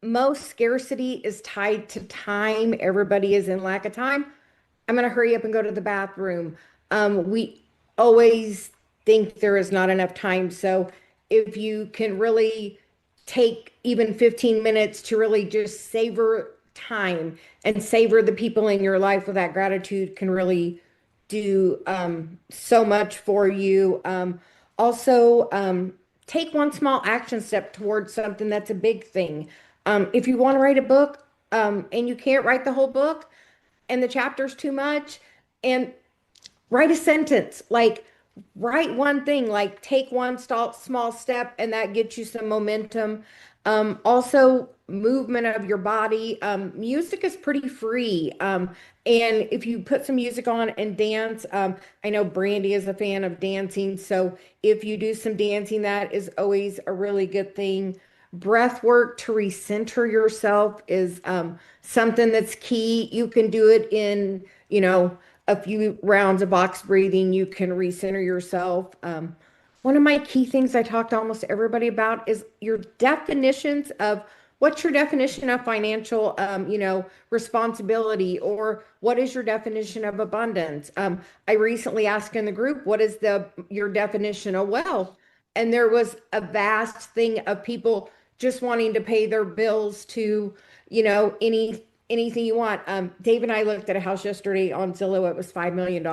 Most scarcity is tied to time. Everybody is in lack of time. I'm going to hurry up and go to the bathroom. We always think there is not enough time. So if you can really take even 15 minutes to really just savor time and savor the people in your life, with that gratitude can really do so much for you. Also, take one small action step towards something that's a big thing. If you want to write a book and you can't write the whole book and the chapter's too much, and write a sentence, like write one thing, like take one small step, and that gets you some momentum. Also, movement of your body. Music is pretty free. And if you put some music on and dance, I know Brandy is a fan of dancing. So if you do some dancing, that is always a really good thing. Breath work to recenter yourself is something that's key. You can do it in, a few rounds of box breathing. You can recenter yourself. One of my key things I talk to almost everybody about is your definitions of what's your definition of financial, responsibility, or what is your definition of abundance? I recently asked in the group, what is your definition of wealth? And there was a vast thing of people just wanting to pay their bills to, anything you want. Dave and I looked at a house yesterday on Zillow. It was $5 million.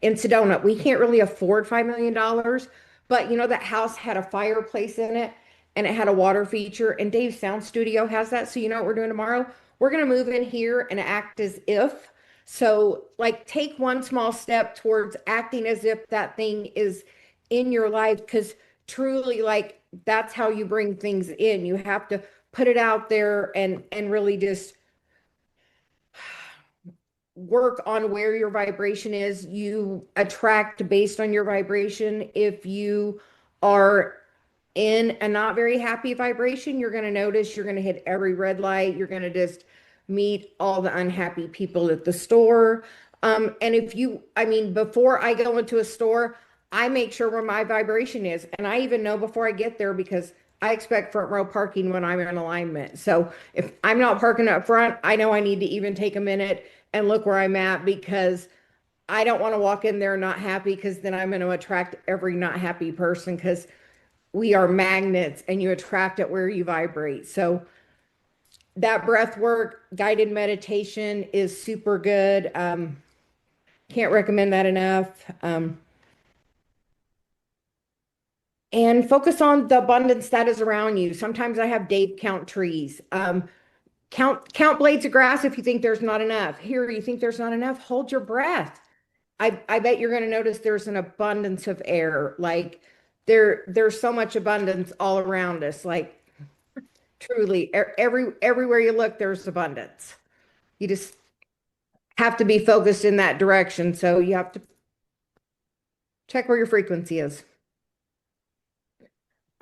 In Sedona, we can't really afford $5 million, but that house had a fireplace in it and it had a water feature. And Dave's sound studio has that. So you know what we're doing tomorrow? We're gonna move in here and act as if. So like take one small step towards acting as if that thing is in your life, because truly like that's how you bring things in. You have to put it out there and really just work on where your vibration is. You attract based on your vibration. If you are in a not very happy vibration, you're going to notice you're going to hit every red light. You're going to just meet all the unhappy people at the store. And if you, I mean, before I go into a store, I make sure where my vibration is. And I even know before I get there because I expect front row parking when I'm in alignment. So if I'm not parking up front, I know I need to even take a minute and look where I'm at, because I don't want to walk in there not happy, because then I'm going to attract every not happy person, because we are magnets and you attract it where you vibrate. So that breath work, guided meditation is super good. Can't recommend that enough. And focus on the abundance that is around you. Sometimes I have Dave count trees. Count blades of grass if you think there's not enough. Here, you think there's not enough, hold your breath. I bet you're going to notice there's an abundance of air. Like there's so much abundance all around us. Like truly, everywhere you look, there's abundance. You just have to be focused in that direction. So you have to check where your frequency is.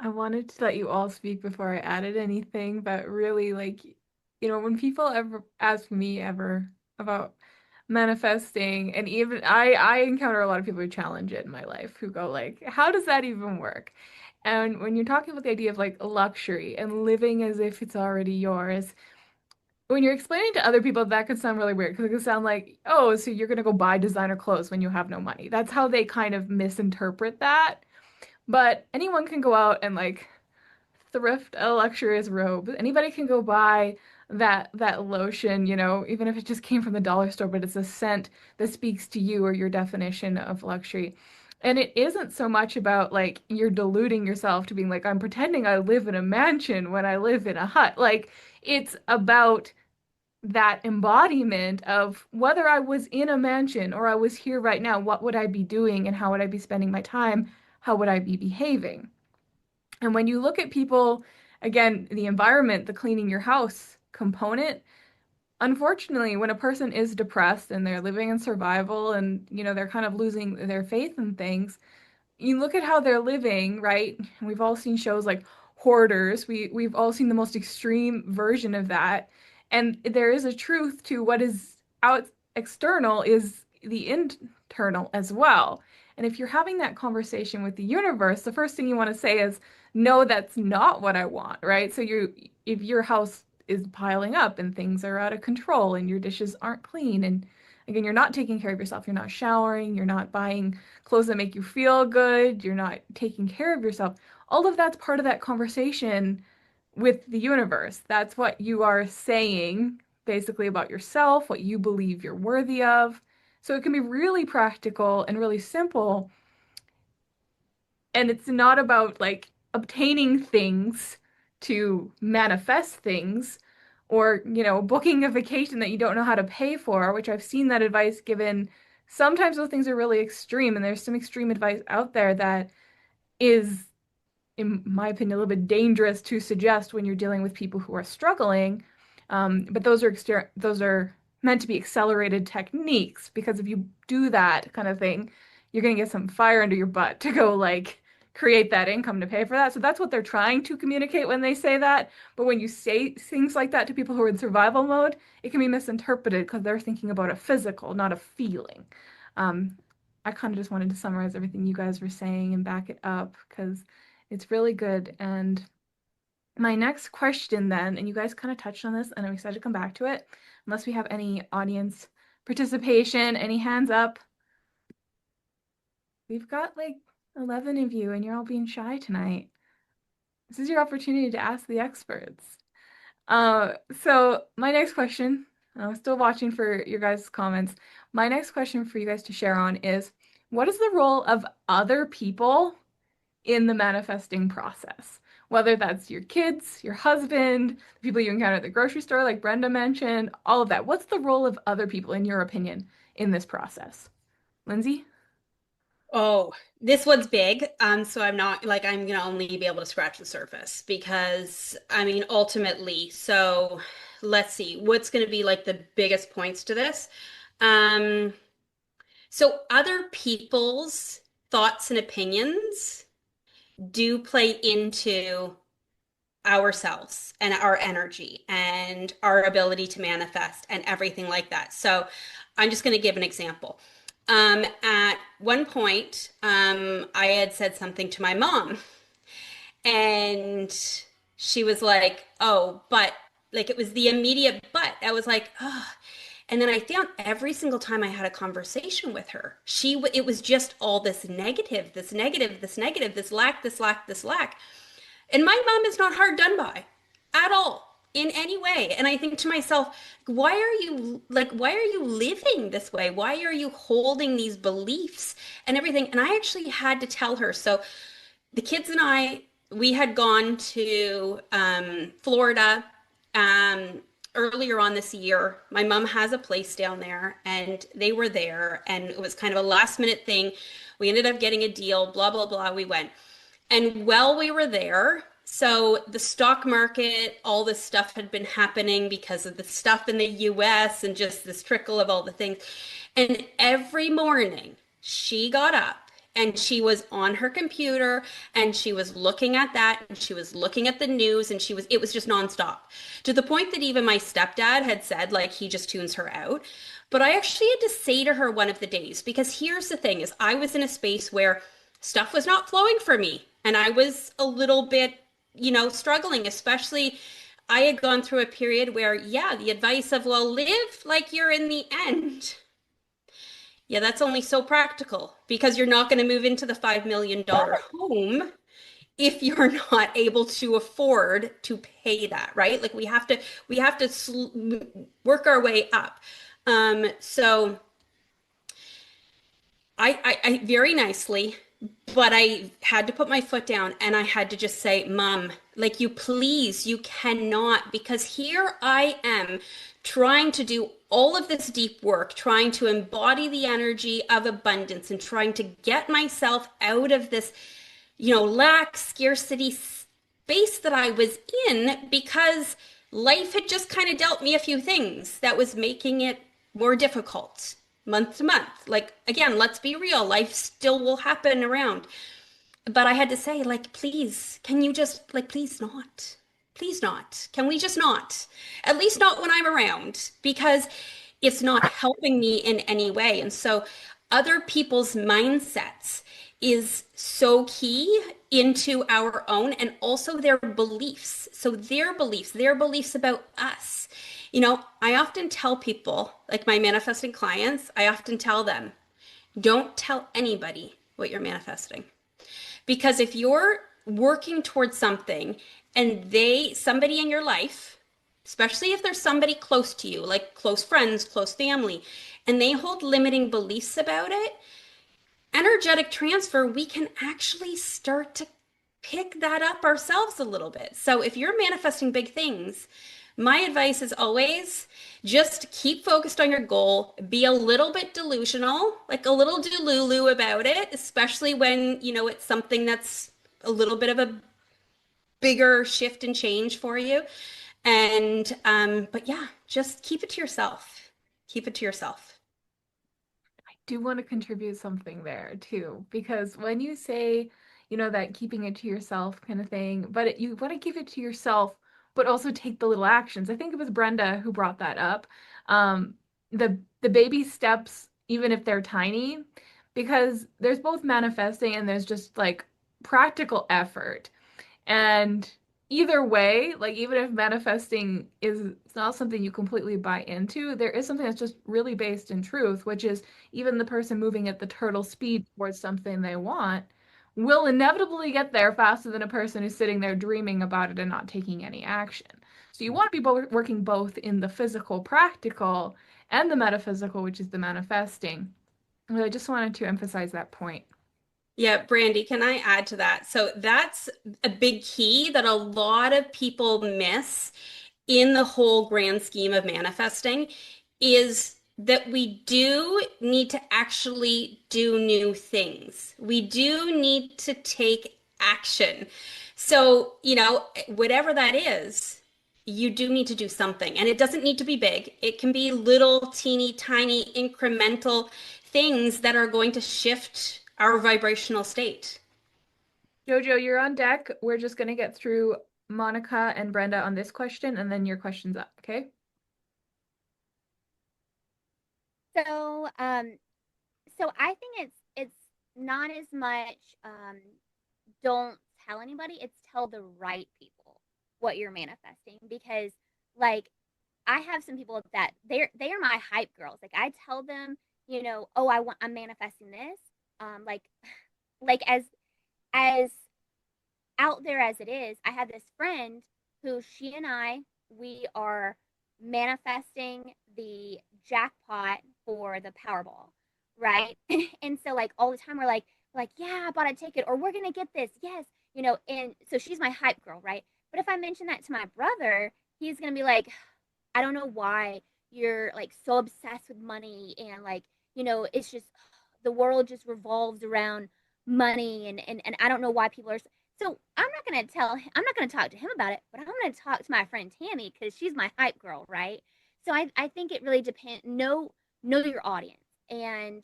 I wanted to let you all speak before I added anything, but really, like, when people ever ask me ever about manifesting, and even I encounter a lot of people who challenge it in my life, who go like, how does that even work? And when you're talking about the idea of like luxury and living as if it's already yours, when you're explaining to other people, that could sound really weird because it could sound like, oh, so you're gonna go buy designer clothes when you have no money. That's how they kind of misinterpret that. But anyone can go out and like thrift a luxurious robe. Anybody can go buy that lotion, even if it just came from the dollar store, but it's a scent that speaks to you or your definition of luxury. And it isn't so much about like you're deluding yourself to being like, I'm pretending I live in a mansion when I live in a hut. Like it's about that embodiment of whether I was in a mansion or I was here right now, what would I be doing and how would I be spending my time? How would I be behaving? And when you look at people, again, the environment, the cleaning your house component, unfortunately, when a person is depressed and they're living in survival and, they're kind of losing their faith in things, you look at how they're living, right? We've all seen shows like Hoarders. We've all seen the most extreme version of that. And there is a truth to what is out external is the internal as well. And if you're having that conversation with the universe, the first thing you want to say is, no, that's not what I want, right? So if your house is piling up and things are out of control and your dishes aren't clean and again, you're not taking care of yourself, you're not showering, you're not buying clothes that make you feel good, you're not taking care of yourself. All of that's part of that conversation with the universe. That's what you are saying basically about yourself, what you believe you're worthy of. So it can be really practical and really simple. And it's not about like obtaining things to manifest things or, booking a vacation that you don't know how to pay for, which I've seen that advice given. Sometimes those things are really extreme, and there's some extreme advice out there that is, in my opinion, a little bit dangerous to suggest when you're dealing with people who are struggling. But those are meant to be accelerated techniques because if you do that kind of thing, you're going to get some fire under your butt to go like create that income to pay for that. So that's what they're trying to communicate when they say that. But when you say things like that to people who are in survival mode, it can be misinterpreted because they're thinking about a physical, not a feeling. Um, I kind of just wanted to summarize everything you guys were saying and back it up because it's really good. And My next question then, and you guys kind of touched on this, and I'm excited to come back to it, unless we have any audience participation, any hands up. We've got like 11 of you, and you're all being shy tonight. This is your opportunity to ask the experts. So my next question, I'm still watching for your guys' comments. My next question for you guys to share on is, what is the role of other people in the manifesting process? Whether that's your kids, your husband, the people you encounter at the grocery store, like Brenda mentioned, all of that. What's the role of other people, in your opinion, in this process? Lindsay?
Oh, this one's big. So I'm not like I'm gonna only be able to scratch the surface because I mean ultimately, so let's see, what's gonna be like the biggest points to this? Um, so other people's thoughts and opinions do play into ourselves and our energy and our ability to manifest and everything like that. So I'm just going to give an example. At one point, I had said something to my mom, and she was like, "Oh, but," like it was the immediate but. I was like, "Oh." And then I found every single time I had a conversation with her, it was just all this negative, this negative, this negative, this lack, this lack, this lack. And my mom is not hard done by at all in any way. And I think to myself, why are you living this way? Why are you holding these beliefs and everything? And I actually had to tell her. So the kids and I, we had gone to Florida earlier on this year. My mom has a place down there, and they were there, and it was kind of a last minute thing. We ended up getting a deal, blah, blah, blah. We went. And while we were there, so the stock market, all this stuff had been happening because of the stuff in the US and just this trickle of all the things. And every morning she got up and she was on her computer and she was looking at that and she was looking at the news and it was just nonstop to the point that even my stepdad had said like he just tunes her out. But I actually had to say to her one of the days, because here's the thing is I was in a space where stuff was not flowing for me. And I was a little bit, struggling, especially I had gone through a period where, yeah, the advice of, well, live like you're in the end. Yeah, that's only so practical because you're not going to move into the $5 million home if you're not able to afford to pay that, right? Like we have to work our way up. So I very nicely, but I had to put my foot down and I had to just say, Mom, like you cannot, because here I am trying to do all of this deep work, trying to embody the energy of abundance and trying to get myself out of this, lack, scarcity space that I was in because life had just kind of dealt me a few things that was making it more difficult month to month. Like, again, let's be real, life still will happen around. But I had to say, like, please, can you just, like, please not? Please not. Can we just not? At least not when I'm around, because it's not helping me in any way. And so, other people's mindsets is so key into our own and also their beliefs. So, their beliefs about us. I often tell people, like my manifesting clients, I often tell them, don't tell anybody what you're manifesting. Because if you're working towards something and somebody in your life, especially if there's somebody close to you, like close friends, close family, and they hold limiting beliefs about it, energetic transfer, we can actually start to pick that up ourselves a little bit. So if you're manifesting big things, my advice is always just keep focused on your goal, be a little bit delusional, like a little delulu about it, especially when, it's something that's a little bit of a bigger shift and change for you. And, but yeah, just keep it to yourself. Keep it to yourself.
Do want to contribute something there too, because when you say, that keeping it to yourself kind of thing, but you want to give it to yourself, but also take the little actions. I think it was Brenda who brought that up. Um, the baby steps, even if they're tiny, because there's both manifesting and there's just like practical effort. And either way, like even if manifesting is it's not something you completely buy into, there is something that's just really based in truth, which is even the person moving at the turtle speed towards something they want will inevitably get there faster than a person who's sitting there dreaming about it and not taking any action. So you want to be working both in the physical, practical, and the metaphysical, which is the manifesting. And I just wanted to emphasize that point.
Yeah, Brandy, can I add to that? So that's a big key that a lot of people miss in the whole grand scheme of manifesting is that we do need to actually do new things. We do need to take action. So, whatever that is, you do need to do something. And it doesn't need to be big. It can be little, teeny, tiny, incremental things that are going to shift our vibrational state.
Jojo, you're on deck. We're just going to get through Monica and Brenda on this question, and then your question's up, okay?
So, so I think it's not as much don't tell anybody, it's tell the right people what you're manifesting because like I have some people that they are my hype girls. Like I tell them, oh, I'm manifesting this. Like like as out there as it is, I have this friend who she and we are manifesting the jackpot for the Powerball, right? And so like all the time we're like, yeah, I bought a ticket or we're gonna get this, yes, and so she's my hype girl, right? But if I mention that to my brother, he's gonna be like, I don't know why you're like so obsessed with money and like, it's just the world just revolves around money and I don't know why people are so I'm not gonna talk to him about it, but I'm gonna talk to my friend Tammy because she's my hype girl, right? So I think it really depends know your audience and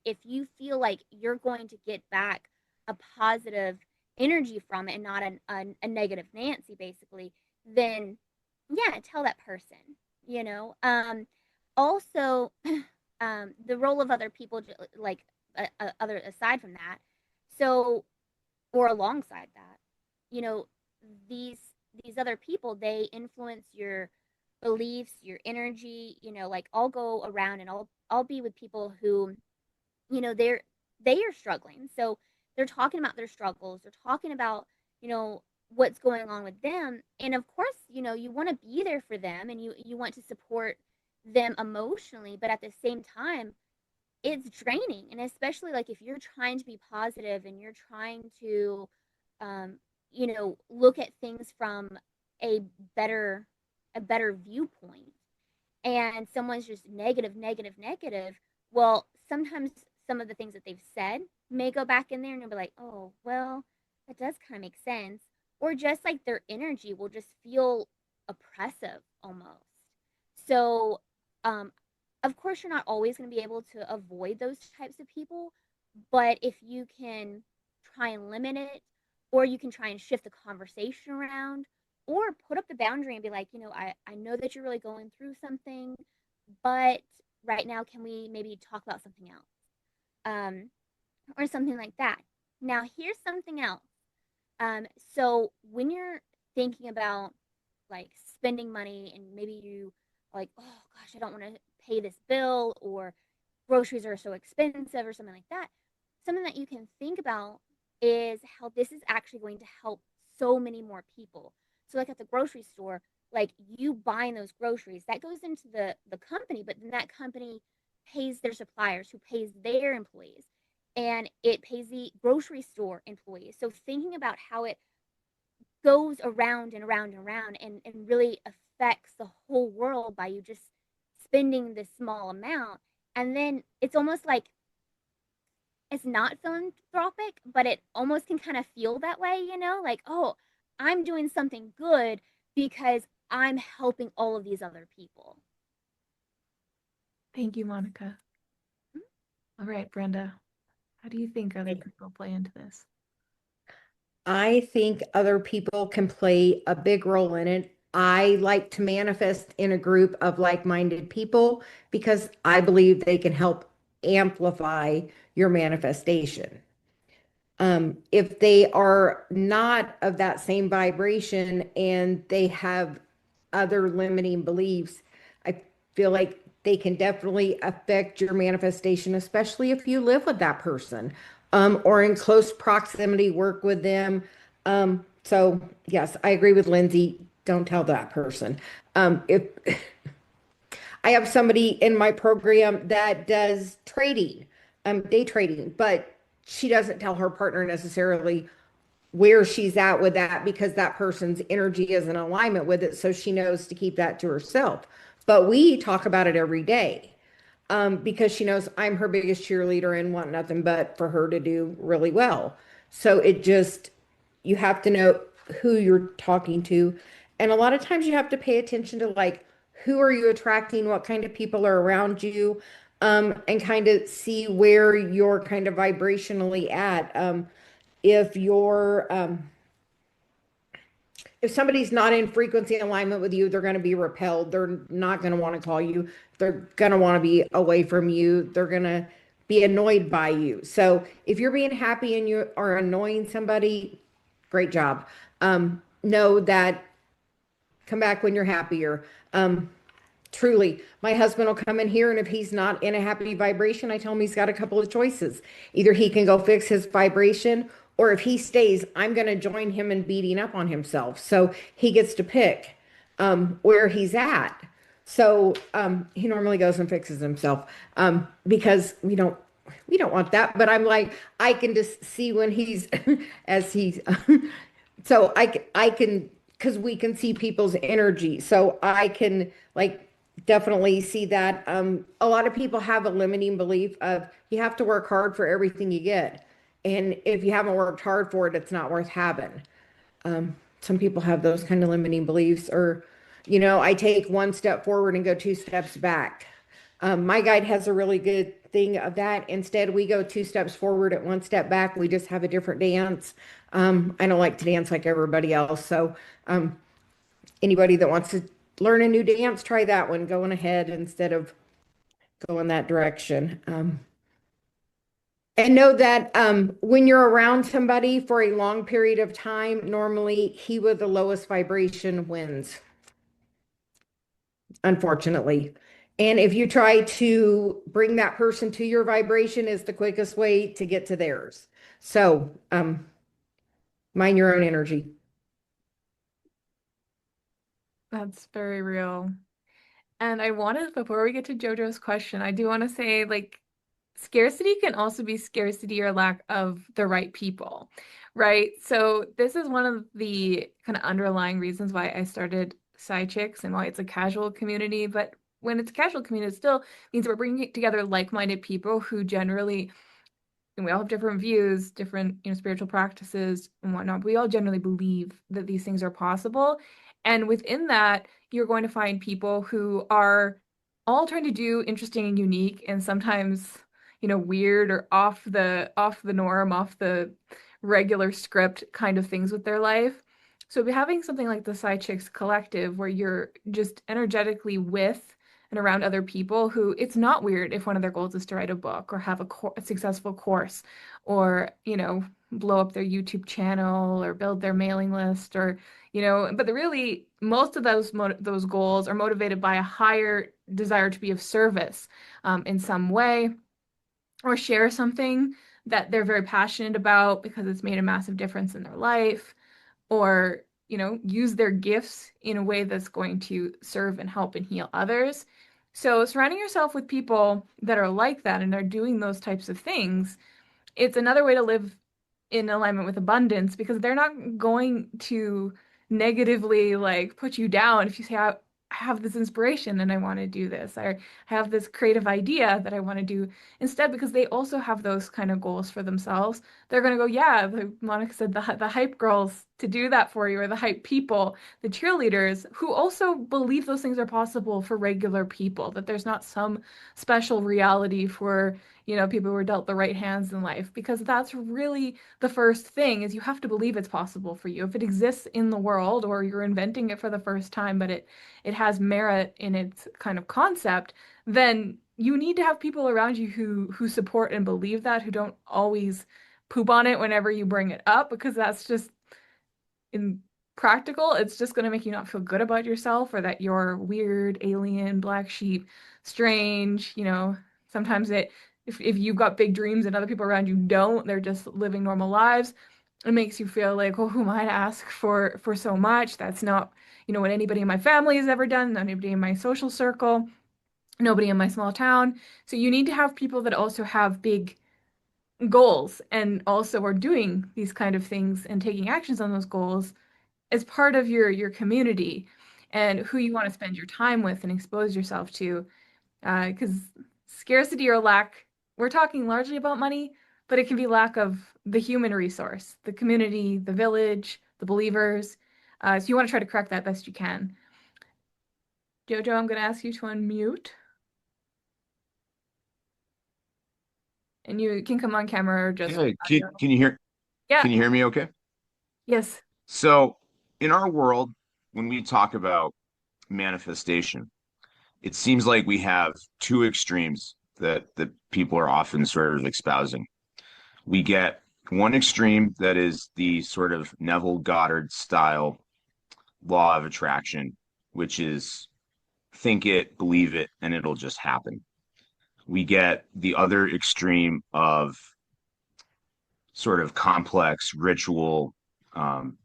if you feel like you're going to get back a positive energy from it and not a negative Nancy basically, then yeah, tell that person, you know. Also, the role of other people, like other aside from that, so or alongside that, you know, these these other people they influence your beliefs, your energy. Like I'll go around and I'll be with people who they are struggling. So they're talking about their struggles. They're talking about, what's going on with them. And of course, you want to be there for them and you want to support them emotionally, but at the same time, it's draining. And especially like if you're trying to be positive and you're trying to look at things from a better a better viewpoint and someone's just negative, negative, negative, well, sometimes some of the things that they've said may go back in there and you'll be like, oh, well, that does kind of make sense. Or just like their energy will just feel oppressive almost. So, um, of course, you're not always going to be able to avoid those types of people, but if you can try and limit it, or you can try and shift the conversation around, or put up the boundary and be like, I know that you're really going through something, but right now, can we maybe talk about something else? Um, or something like that. Now, here's something else. So when you're thinking about like spending money and maybe you like, oh gosh, I don't want to pay this bill or groceries are so expensive or something like that, something that you can think about is how this is actually going to help so many more people. So like at the grocery store, like you buying those groceries, that goes into the company, but then that company pays their suppliers who pays their employees and it pays the grocery store employees. So thinking about how it goes around and around and around and really affects the whole world by you just spending this small amount. And then it's almost like it's not philanthropic, but it almost can kind of feel that way, like, oh, I'm doing something good because I'm helping all of these other people.
Thank you, Monica. All right, Brenda, how do you think other people play into this?
I think other people can play a big role in it. I like to manifest in a group of like-minded people because I believe they can help amplify your manifestation. If they are not of that same vibration and they have other limiting beliefs, I feel like they can definitely affect your manifestation, especially if you live with that person, or in close proximity, work with them. So yes, I agree with Lindsay. Don't tell that person. If I have somebody in my program that does trading, day trading, but she doesn't tell her partner necessarily where she's at with that because that person's energy is in alignment with it. So she knows to keep that to herself. But we talk about it every day, because she knows I'm her biggest cheerleader and want nothing but for her to do really well. So it just, you have to know who you're talking to. And a lot of times you have to pay attention to like, who are you attracting? What kind of people are around you? And kind of see where you're kind of vibrationally at. If you're, if somebody's not in frequency alignment with you, they're going to be repelled. They're not going to want to call you. They're going to want to be away from you. They're going to be annoyed by you. So if you're being happy and you are annoying somebody, great job. Know that, come back when you're happier. Truly, my husband will come in here, and if he's not in a happy vibration, I tell him he's got a couple of choices. Either he can go fix his vibration, or if he stays, I'm going to join him in beating up on himself. So he gets to pick where he's at. So he normally goes and fixes himself, because we don't want that. But I'm like, I can just see when he's as he's so I can, because we can see people's energy. So I can like definitely see that. A lot of people have a limiting belief of you have to work hard for everything you get. And if you haven't worked hard for it, it's not worth having. Some people have those kind of limiting beliefs, or, I take one step forward and go two steps back. My guide has a really good thing of that. Instead, we go two steps forward and one step back. We just have a different dance. I don't like to dance like everybody else. So, anybody that wants to learn a new dance, try that one, going ahead instead of going that direction. And know that when you're around somebody for a long period of time, normally he with the lowest vibration wins, unfortunately. And if you try to bring that person to your vibration, is the quickest way to get to theirs. So mind your own energy.
That's very real. And I wanted, before we get to JoJo's question, I do want to say, like, scarcity can also be scarcity or lack of the right people, right? So this is one of the kind of underlying reasons why I started PsyChicks and why it's a casual community. But when it's a casual community, it still means we're bringing together like-minded people who generally, and we all have different views, different, spiritual practices and whatnot. But we all generally believe that these things are possible. And within that, you're going to find people who are all trying to do interesting and unique and sometimes, weird or off the norm, off the regular script kind of things with their life. So having something like the PsyChicks Collective where you're just energetically with and around other people who it's not weird if one of their goals is to write a book or have a successful course or, blow up their YouTube channel or build their mailing list or, but really most of those goals are motivated by a higher desire to be of service in some way or share something that they're very passionate about because it's made a massive difference in their life or use their gifts in a way that's going to serve and help and heal others. So surrounding yourself with people that are like that and are doing those types of things, it's another way to live in alignment with abundance because they're not going to negatively like put you down if you say I have this inspiration and I want to do this. I have this creative idea that I want to do instead because they also have those kind of goals for themselves. They're going to go, yeah, like Monica said, the hype girls to do that for you or the hype people, the cheerleaders who also believe those things are possible for regular people, that there's not some special reality for people who are dealt the right hands in life, because that's really the first thing is you have to believe it's possible for you. If it exists in the world or you're inventing it for the first time, but it has merit in its kind of concept, then you need to have people around you who support and believe that, who don't always poop on it whenever you bring it up, because that's just in practical, it's just going to make you not feel good about yourself, or that you're weird, alien, black sheep, strange. Sometimes if you've got big dreams and other people around you don't, they're just living normal lives. It makes you feel like, oh, who am I to ask for so much? That's not, what anybody in my family has ever done, not anybody in my social circle, nobody in my small town. So you need to have people that also have big goals and also are doing these kind of things and taking actions on those goals as part of your community, and who you want to spend your time with and expose yourself to. Because scarcity or lack, we're talking largely about money, but it can be lack of the human resource, the community, the village, the believers. So you want to try to correct that best you can. Jojo, I'm going to ask you to unmute, and you can come on camera or just
Hey,
audio.
can
Yeah.
you hear me okay?
Yes.
So in our world, when we talk about manifestation, it seems like we have two extremes that people are often sort of espousing. We get one extreme that is the sort of Neville Goddard style law of attraction, which is think it, believe it, and it'll just happen. We get the other extreme of sort of complex ritual, um,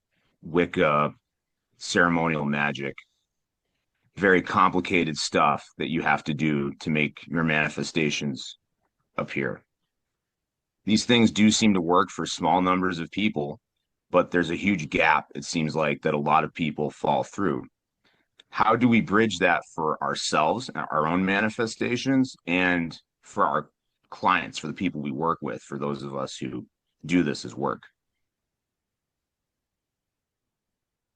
Wicca, ceremonial magic, very complicated stuff that you have to do to make your manifestations appear. These things do seem to work for small numbers of people, but there's a huge gap, it seems like, that a lot of people fall through. How do we bridge that for ourselves, our own manifestations, and for our clients, for the people we work with, for those of us who do this as work?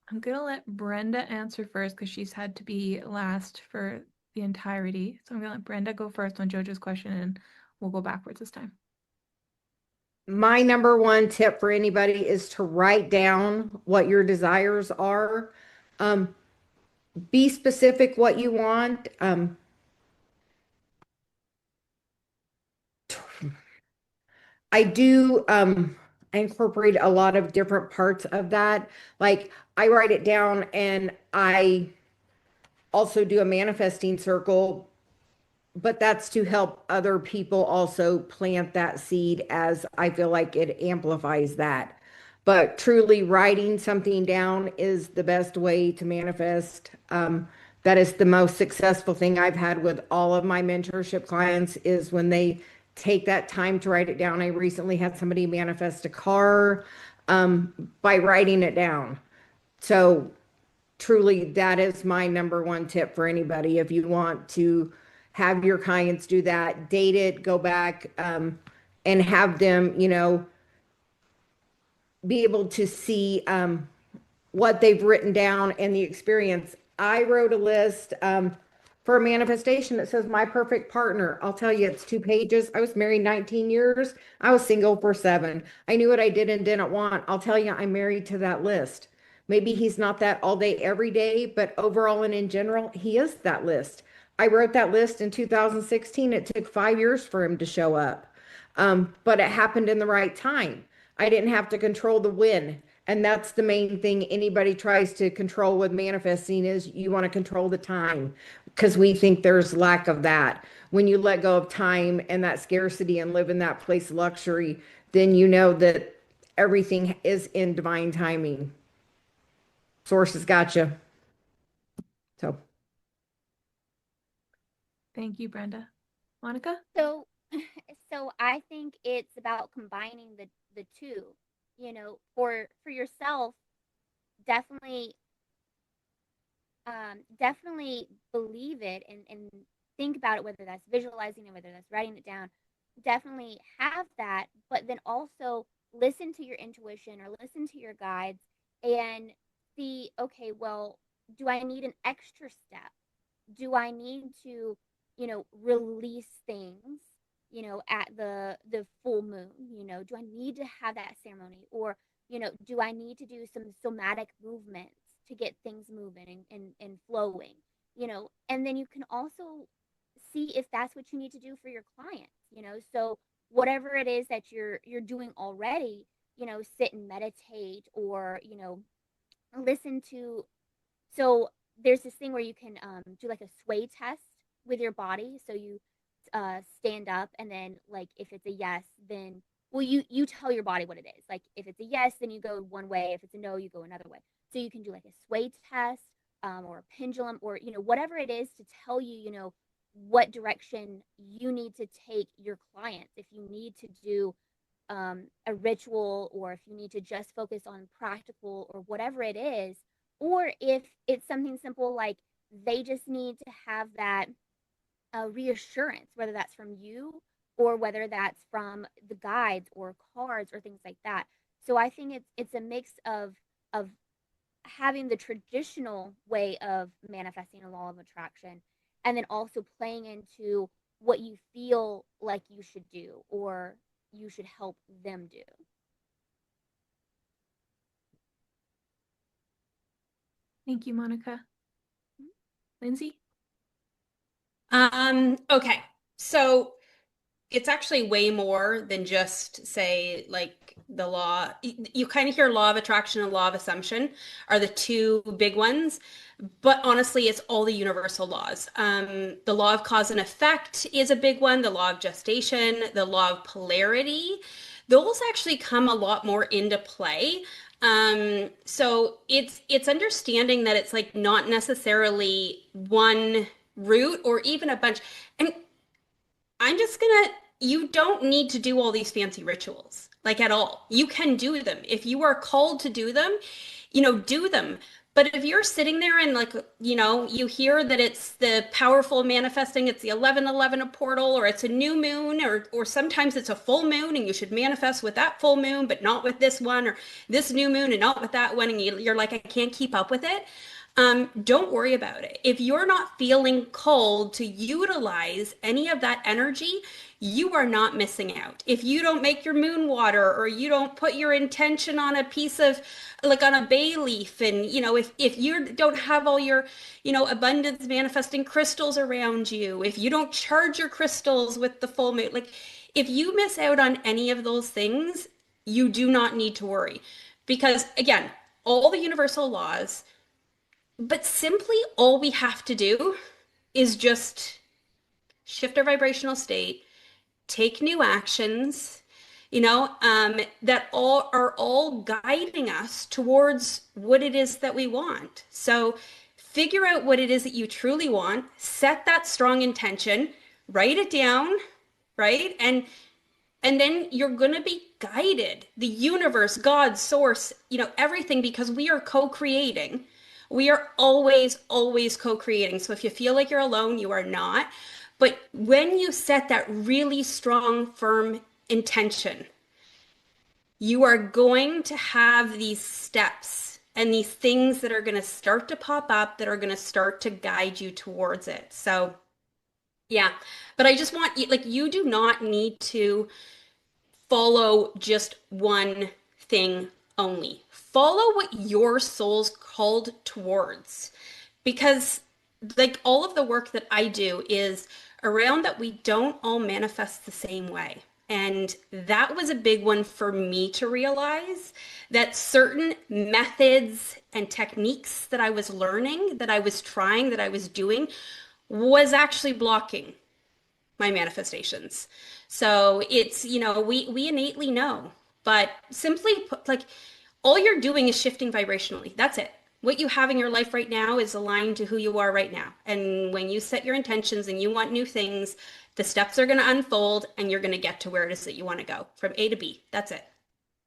I'm gonna let Brenda answer first because she's had to be last for the entirety. So I'm gonna let Brenda go first on JoJo's question, and we'll go backwards this time.
My number one tip for anybody is to write down what your desires are. Um, be specific what you want. I do I incorporate a lot of different parts of that. Like I write it down and I also do a manifesting circle, but that's to help other people also plant that seed as I feel like it amplifies that. But truly writing something down is the best way to manifest. That is the most successful thing I've had with all of my mentorship clients is when they take that time to write it down. I recently had somebody manifest a car by writing it down. So truly, that is my number one tip for anybody. If you want to have your clients do that, date it, go back, and have them, be able to see what they've written down and the experience. I wrote a list for a manifestation that says my perfect partner. I'll tell you, it's 2 pages. I was married 19 years. I was single for 7. I knew what I did and didn't want. I'll tell you, I'm married to that list. Maybe he's not that all day, every day, but overall and in general, he is that list. I wrote that list in 2016. It took 5 years for him to show up. But it happened in the right time. I didn't have to control the when. And that's the main thing anybody tries to control with manifesting is you want to control the time because we think there's lack of that. When you let go of time and that scarcity and live in that place of luxury, then you know that everything is in divine timing. Source has got you. So
Thank you, Brenda. Monica?
So, so I think it's about combining the two. For yourself, definitely, definitely believe it and think about it, whether that's visualizing it, whether that's writing it down. Definitely have that, but then also listen to your intuition or listen to your guides and see, okay, well, do I need an extra step? Do I need to, release things, at the full moon? Do I need to have that ceremony? Or, do I need to do some somatic movements to get things moving and flowing? And then you can also see if that's what you need to do for your clients. So whatever it is that you're doing already, sit and meditate, or listen to. So there's this thing where you can do like a sway test with your body. So you stand up, and then like if it's a yes, then well you tell your body what it is. Like if it's a yes, then you go one way. If it's a no, you go another way. So you can do like a sway test, or a pendulum, or whatever it is to tell you, what direction you need to take your clients. If you need to do a ritual, or if you need to just focus on practical, or whatever it is, or if it's something simple like they just need to have that reassurance, whether that's from you or whether that's from the guides or cards or things like that. So I think it's a mix of having the traditional way of manifesting a law of attraction, and then also playing into what you feel like you should do or you should help them do.
Thank you, Monica. Lindsay?
Okay. So it's actually way more than just say like the law. You kind of hear law of attraction and law of assumption are the two big ones, but honestly, it's all the universal laws. The law of cause and effect is a big one. The law of gestation, the law of polarity, those actually come a lot more into play. So it's understanding that it's like not necessarily one root or even a bunch. And I'm just gonna, you don't need to do all these fancy rituals, like at all. You can do them. If you are called to do them, do them. But if you're sitting there and like, you hear that it's the powerful manifesting, it's the 1111 a portal, or it's a new moon, or sometimes it's a full moon and you should manifest with that full moon, but not with this one, or this new moon and not with that one, and you're like, I can't keep up with it. Don't worry about it. If you're not feeling called to utilize any of that energy, you are not missing out. If you don't make your moon water, or you don't put your intention on a piece of, like on a bay leaf, and if you don't have all your, abundance manifesting crystals around you, if you don't charge your crystals with the full moon, like if you miss out on any of those things, you do not need to worry. Because again, all the universal laws, but simply all we have to do is just shift our vibrational state, take new actions, that all guiding us towards what it is that we want. So figure out what it is that you truly want, set that strong intention, write it down, right? And then you're going to be guided. The universe, God, source, everything, because we are co-creating. We are always, always co-creating. So if you feel like you're alone, you are not. But when you set that really strong, firm intention, you are going to have these steps and these things that are going to start to pop up, that are going to start to guide you towards it. So, yeah. But I just want you, like, you do not need to follow just one thing only. Follow what your soul's called towards. Because, like, all of the work that I do is around that we don't all manifest the same way. And that was a big one for me to realize, that certain methods and techniques that I was learning, that I was trying, that I was doing, was actually blocking my manifestations. So it's, we innately know, but simply put, like, all you're doing is shifting vibrationally. That's it. What you have in your life right now is aligned to who you are right now. And when you set your intentions and you want new things, the steps are going to unfold and you're going to get to where it is that you want to go, from A to B. That's it.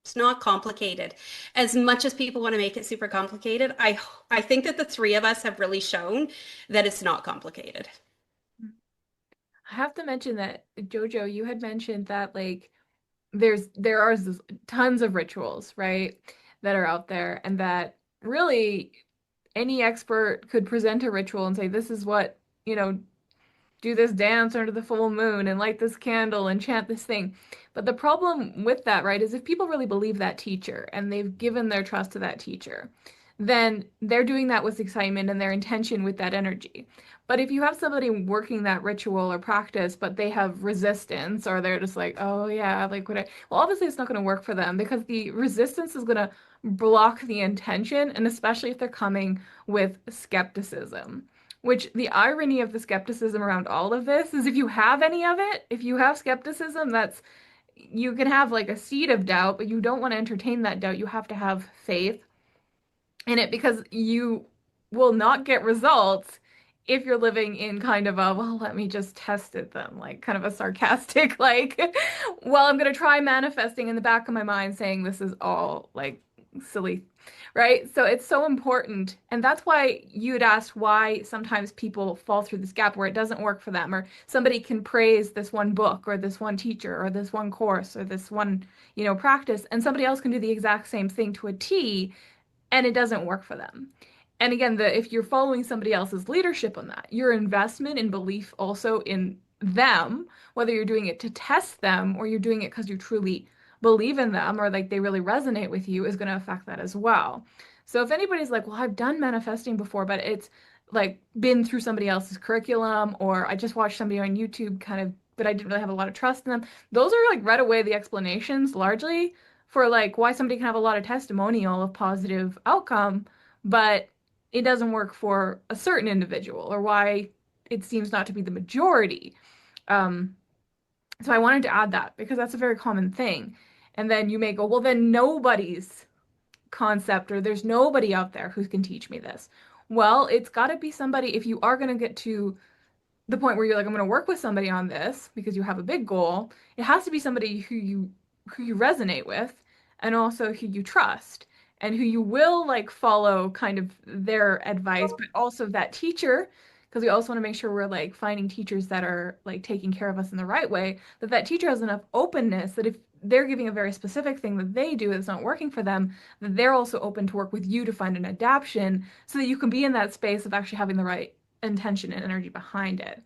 It's not complicated. As much as people want to make it super complicated, I think that the three of us have really shown that it's not complicated.
I have to mention that, Jojo, you had mentioned that like there are tons of rituals, right, that are out there, and that really any expert could present a ritual and say, this is what, do this dance under the full moon and light this candle and chant this thing. But the problem with that, right, is if people really believe that teacher and they've given their trust to that teacher, then they're doing that with excitement and their intention with that energy. But if you have somebody working that ritual or practice, but they have resistance, or they're just like, oh yeah, like what I, well, obviously it's not going to work for them because the resistance is going to block the intention, and especially if they're coming with skepticism. Which the irony of the skepticism around all of this is if you have any of it, if you have skepticism, that's you can have like a seed of doubt, but you don't want to entertain that doubt. You have to have faith in it because you will not get results if you're living in kind of a, well, let me just test it then, like kind of a sarcastic, like, well, I'm going to try manifesting in the back of my mind saying this is all like silly, right? So it's so important. And that's why you'd asked why sometimes people fall through this gap where it doesn't work for them, or somebody can praise this one book or this one teacher or this one course or this one, practice, and somebody else can do the exact same thing to a T and it doesn't work for them. And again, if you're following somebody else's leadership on that, your investment in belief also in them, whether you're doing it to test them or you're doing it because you truly believe in them or like they really resonate with you, is going to affect that as well. So if anybody's like, well, I've done manifesting before, but it's like been through somebody else's curriculum, or I just watched somebody on YouTube kind of, but I didn't really have a lot of trust in them. Those are like right away the explanations largely for like why somebody can have a lot of testimonial of positive outcome, but it doesn't work for a certain individual, or why it seems not to be the majority. Um, so I wanted to add that because that's a very common thing. And then you may go, well, then nobody's concept, or there's nobody out there who can teach me this. Well, it's got to be somebody, if you are going to get to the point where you're like, I'm going to work with somebody on this because you have a big goal, it has to be somebody who you resonate with, and also who you trust, and who you will like follow kind of their advice, but also that teacher, because we also want to make sure we're like finding teachers that are like taking care of us in the right way, that that teacher has enough openness that if they're giving a very specific thing that they do that's not working for them, that they're also open to work with you to find an adaptation so that you can be in that space of actually having the right intention and energy behind it.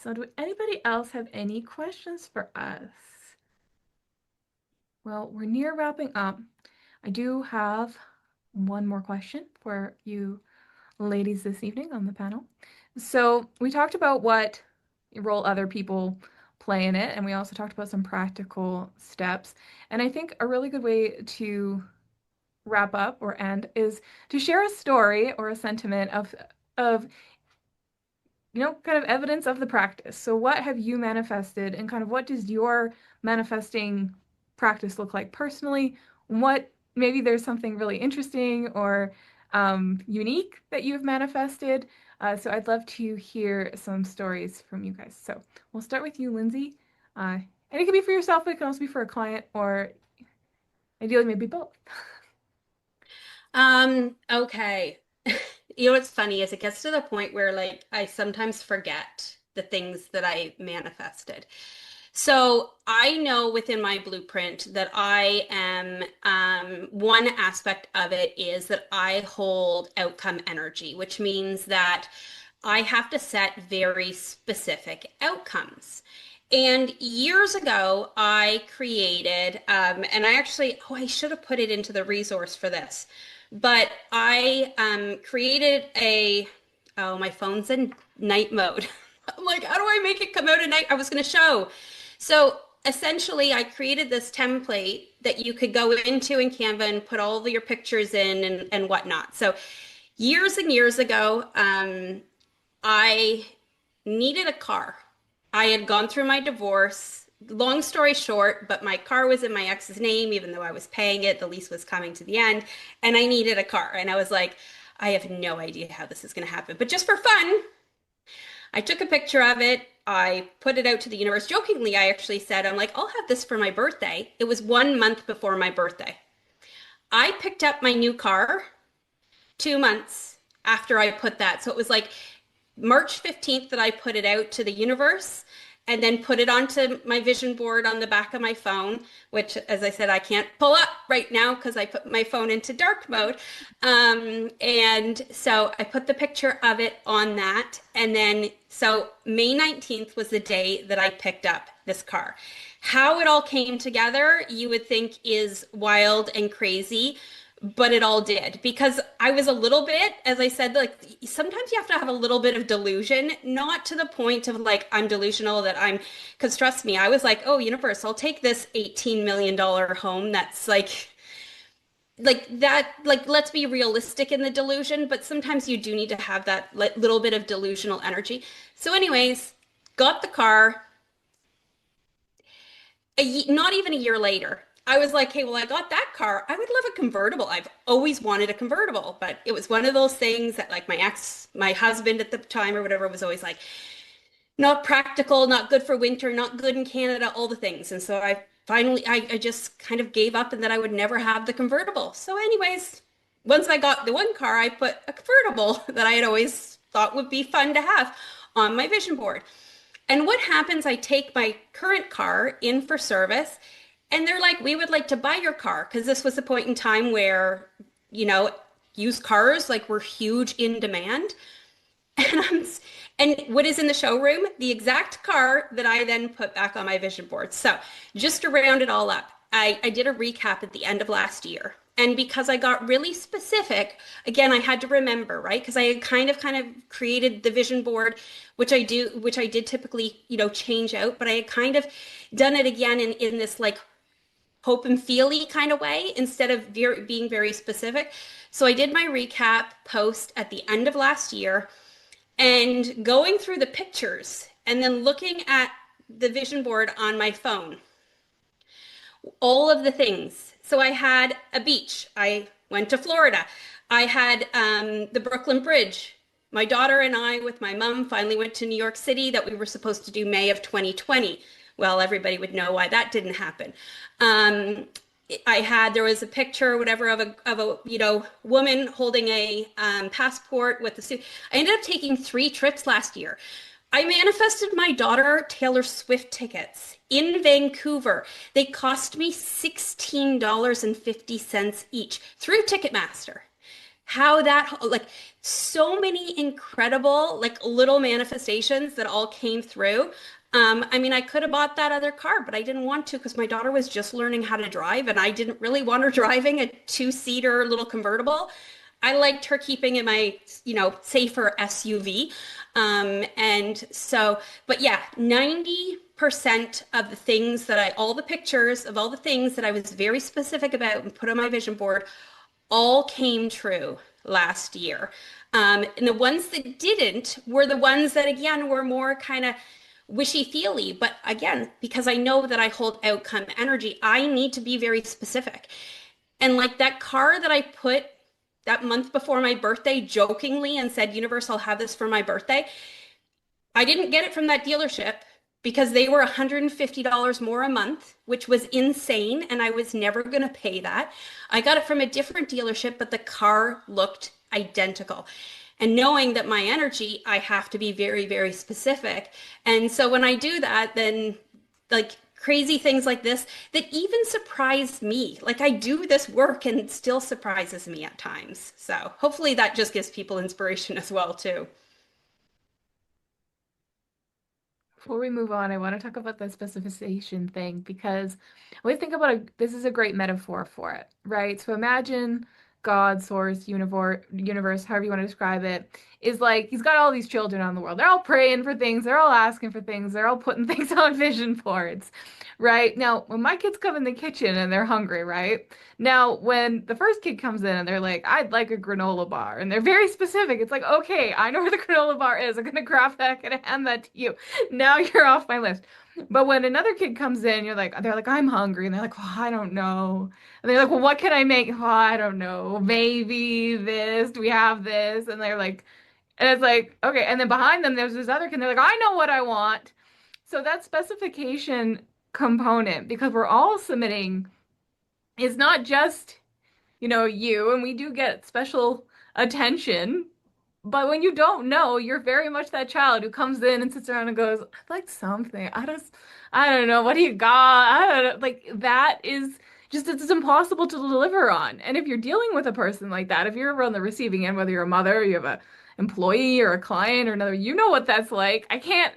So do anybody else have any questions for us? Well, we're near wrapping up. I do have one more question for you ladies this evening on the panel. So we talked about what role other people play in it, and we also talked about some practical steps. And I think a really good way to wrap up or end is to share a story or a sentiment of kind of evidence of the practice. So what have you manifested, and kind of what does your manifesting practice look like personally? What maybe there's something really interesting or unique that you've manifested. So I'd love to hear some stories from you guys. So we'll start with you, Lindsay. And it can be for yourself, but it can also be for a client, or ideally maybe both.
Okay. You know what's funny is it gets to the point where like I sometimes forget the things that I manifested. So I know within my blueprint that I am, one aspect of it is that I hold outcome energy, which means that I have to set very specific outcomes. And years ago, I created, and I actually, oh, I should have put it into the resource for this, but I created oh, my phone's in night mode. I'm like, how do I make it come out at night? I was going to show. So essentially, I created this template that you could go into in Canva and put all of your pictures in and whatnot. So years and years ago, I needed a car. I had gone through my divorce. Long story short, but my car was in my ex's name, even though I was paying it. The lease was coming to the end, and I needed a car. And I was like, I have no idea how this is going to happen. But just for fun, I took a picture of it. I put it out to the universe. Jokingly, I actually said, I'm like, I'll have this for my birthday. It was 1 month before my birthday. I picked up my new car 2 months after I put that. So it was like March 15th that I put it out to the universe and then put it onto my vision board on the back of my phone, which, as I said, I can't pull up right now because I put my phone into dark mode. And so I put the picture of it on that. And then, so May 19th was the day that I picked up this car. How it all came together, you would think is wild and crazy. but it all did because I was a little bit, as I said, like sometimes you have to have a little bit of delusion, not to the point of like I'm delusional that I'm, because trust me, I was like, oh, universe, I'll take this $18 million home that's like that, like let's be realistic in the delusion, but sometimes you do need to have that little bit of delusional energy. So, anyways, got the car not even a year later. I was like, hey, well, I got that car. I would love a convertible. I've always wanted a convertible, but it was one of those things that like my husband at the time or whatever was always like, not practical, not good for winter, not good in Canada, all the things. And so I just kind of gave up and that I would never have the convertible. So anyways, once I got the one car, I put a convertible that I had always thought would be fun to have on my vision board. And what happens, I take my current car in for service, and they're like, we would like to buy your car because this was a point in time where, you know, used cars like were huge in demand. And and what is in the showroom? The exact car that I then put back on my vision board. So just to round it all up, I did a recap at the end of last year. And because I got really specific, again, I had to remember, right? Because I had kind of created the vision board, which I did typically, you know, change out, but I had kind of done it again in this like hope and feely kind of way instead of being very specific. So I did my recap post at the end of last year and going through the pictures and then looking at the vision board on my phone, all of the things. So I had a beach. I went to Florida. I had the Brooklyn Bridge. My daughter and I, with my mom, finally went to New York City that we were supposed to do May of 2020. Well, everybody would know why that didn't happen. There was a picture or whatever of a you know, woman holding a passport with the suit. I ended up taking 3 trips last year. I manifested my daughter Taylor Swift tickets in Vancouver. They cost me $16.50 each through Ticketmaster. How that, like, so many incredible, like, little manifestations that all came through. I mean, I could have bought that other car, but I didn't want to because my daughter was just learning how to drive, and I didn't really want her driving a two-seater little convertible. I liked her keeping in my, you know, safer SUV. And so, but yeah, 90% of the things all the pictures of all the things that I was very specific about and put on my vision board all came true last year. And the ones that didn't were the ones that, again, were more kind of wishy-feely. But again, because I know that I hold outcome energy, I need to be very specific. And like that car that I put that month before my birthday jokingly and said, Universe, I'll have this for my birthday. I didn't get it from that dealership because they were $150 more a month, which was insane. And I was never going to pay that. I got it from a different dealership, but the car looked identical. And knowing that my energy, I have to be very, very specific. And so when I do that, then like crazy things like this that even surprise me. Like I do this work and it still surprises me at times. So hopefully that just gives people inspiration as well too.
Before we move on, I want to talk about the specification thing because we think about this is a great metaphor for it, right? So imagine God, source, universe, however you want to describe it, is like he's got all these children on the world. They're all praying for things, they're all asking for things, they're all putting things on vision boards, right? Now, when my kids come in the kitchen and they're hungry, right? Now, when the first kid comes in and they're like, I'd like a granola bar, and they're very specific, it's like, okay, I know where the granola bar is. I'm gonna grab that, I'm gonna hand that to you. Now you're off my list. But when another kid comes in, they're like, I'm hungry. And they're like, well, I don't know. And they're like, well, what can I make? Oh, I don't know. Maybe this. Do we have this? And they're like, and it's like, okay. And then behind them, there's this other kid. And they're like, I know what I want. So that specification component, because we're all submitting, is not just, you, and we do get special attention. But when you don't know, you're very much that child who comes in and sits around and goes, I'd like something. I don't know. What do you got? I don't know. Like that is just, it's impossible to deliver on. And if you're dealing with a person like that, if you're on the receiving end, whether you're a mother, or you have a employee or a client or another, you know what that's like. I can't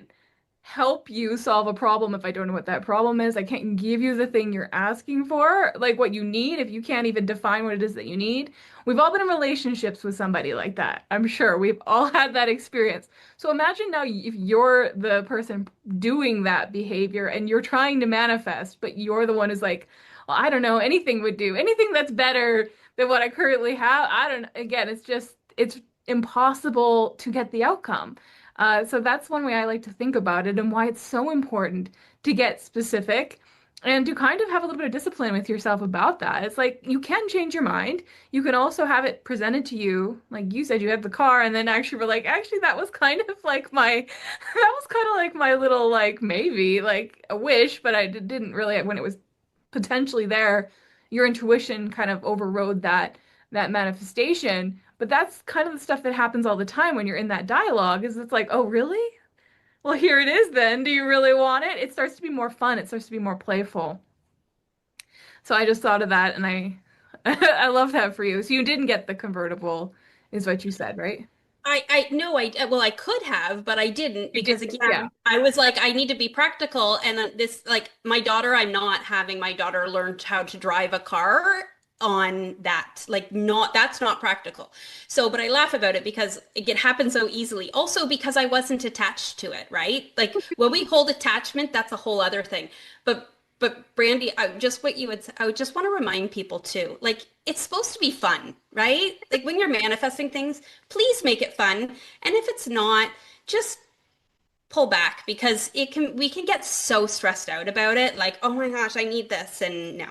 help you solve a problem if I don't know what that problem is. I can't give you the thing you're asking for, like what you need, if you can't even define what it is that you need. We've all been in relationships with somebody like that. I'm sure we've all had that experience. So imagine now if you're the person doing that behavior and you're trying to manifest, but you're the one who's like, well, I don't know, anything would do. Anything that's better than what I currently have. I don't, again, it's impossible to get the outcome. So that's one way I like to think about it and why it's so important to get specific and to kind of have a little bit of discipline with yourself about that. It's like you can change your mind. You can also have it presented to you. Like you said, you had the car and then actually were like, actually, that was kind of like my, that was kind of like my little, like maybe like a wish, but I didn't really, when it was potentially there, your intuition kind of overrode that manifestation. But that's kind of the stuff that happens all the time when you're in that dialogue, is it's like, oh, really? Well, here it is then. Do you really want it? It starts to be more fun. It starts to be more playful. So I just thought of that and I I love that for you. So you didn't get the convertible, is what you said, right?
I no, well, I could have, but I didn't
You
because
didn't, yeah.
again, I was like, I need to be practical. And then this, like, my daughter, I'm not having my daughter learn how to drive a car on that. Like, not, that's not practical. So, but I laugh about it because it happens so easily. Also, because I wasn't attached to it, right? Like, when we hold attachment, that's a whole other thing. But Brandy, I would just want to remind people too, like it's supposed to be fun, right? Like when you're manifesting things, please make it fun. And if it's not, just pull back because we can get so stressed out about it. Like, oh my gosh, I need this. And no.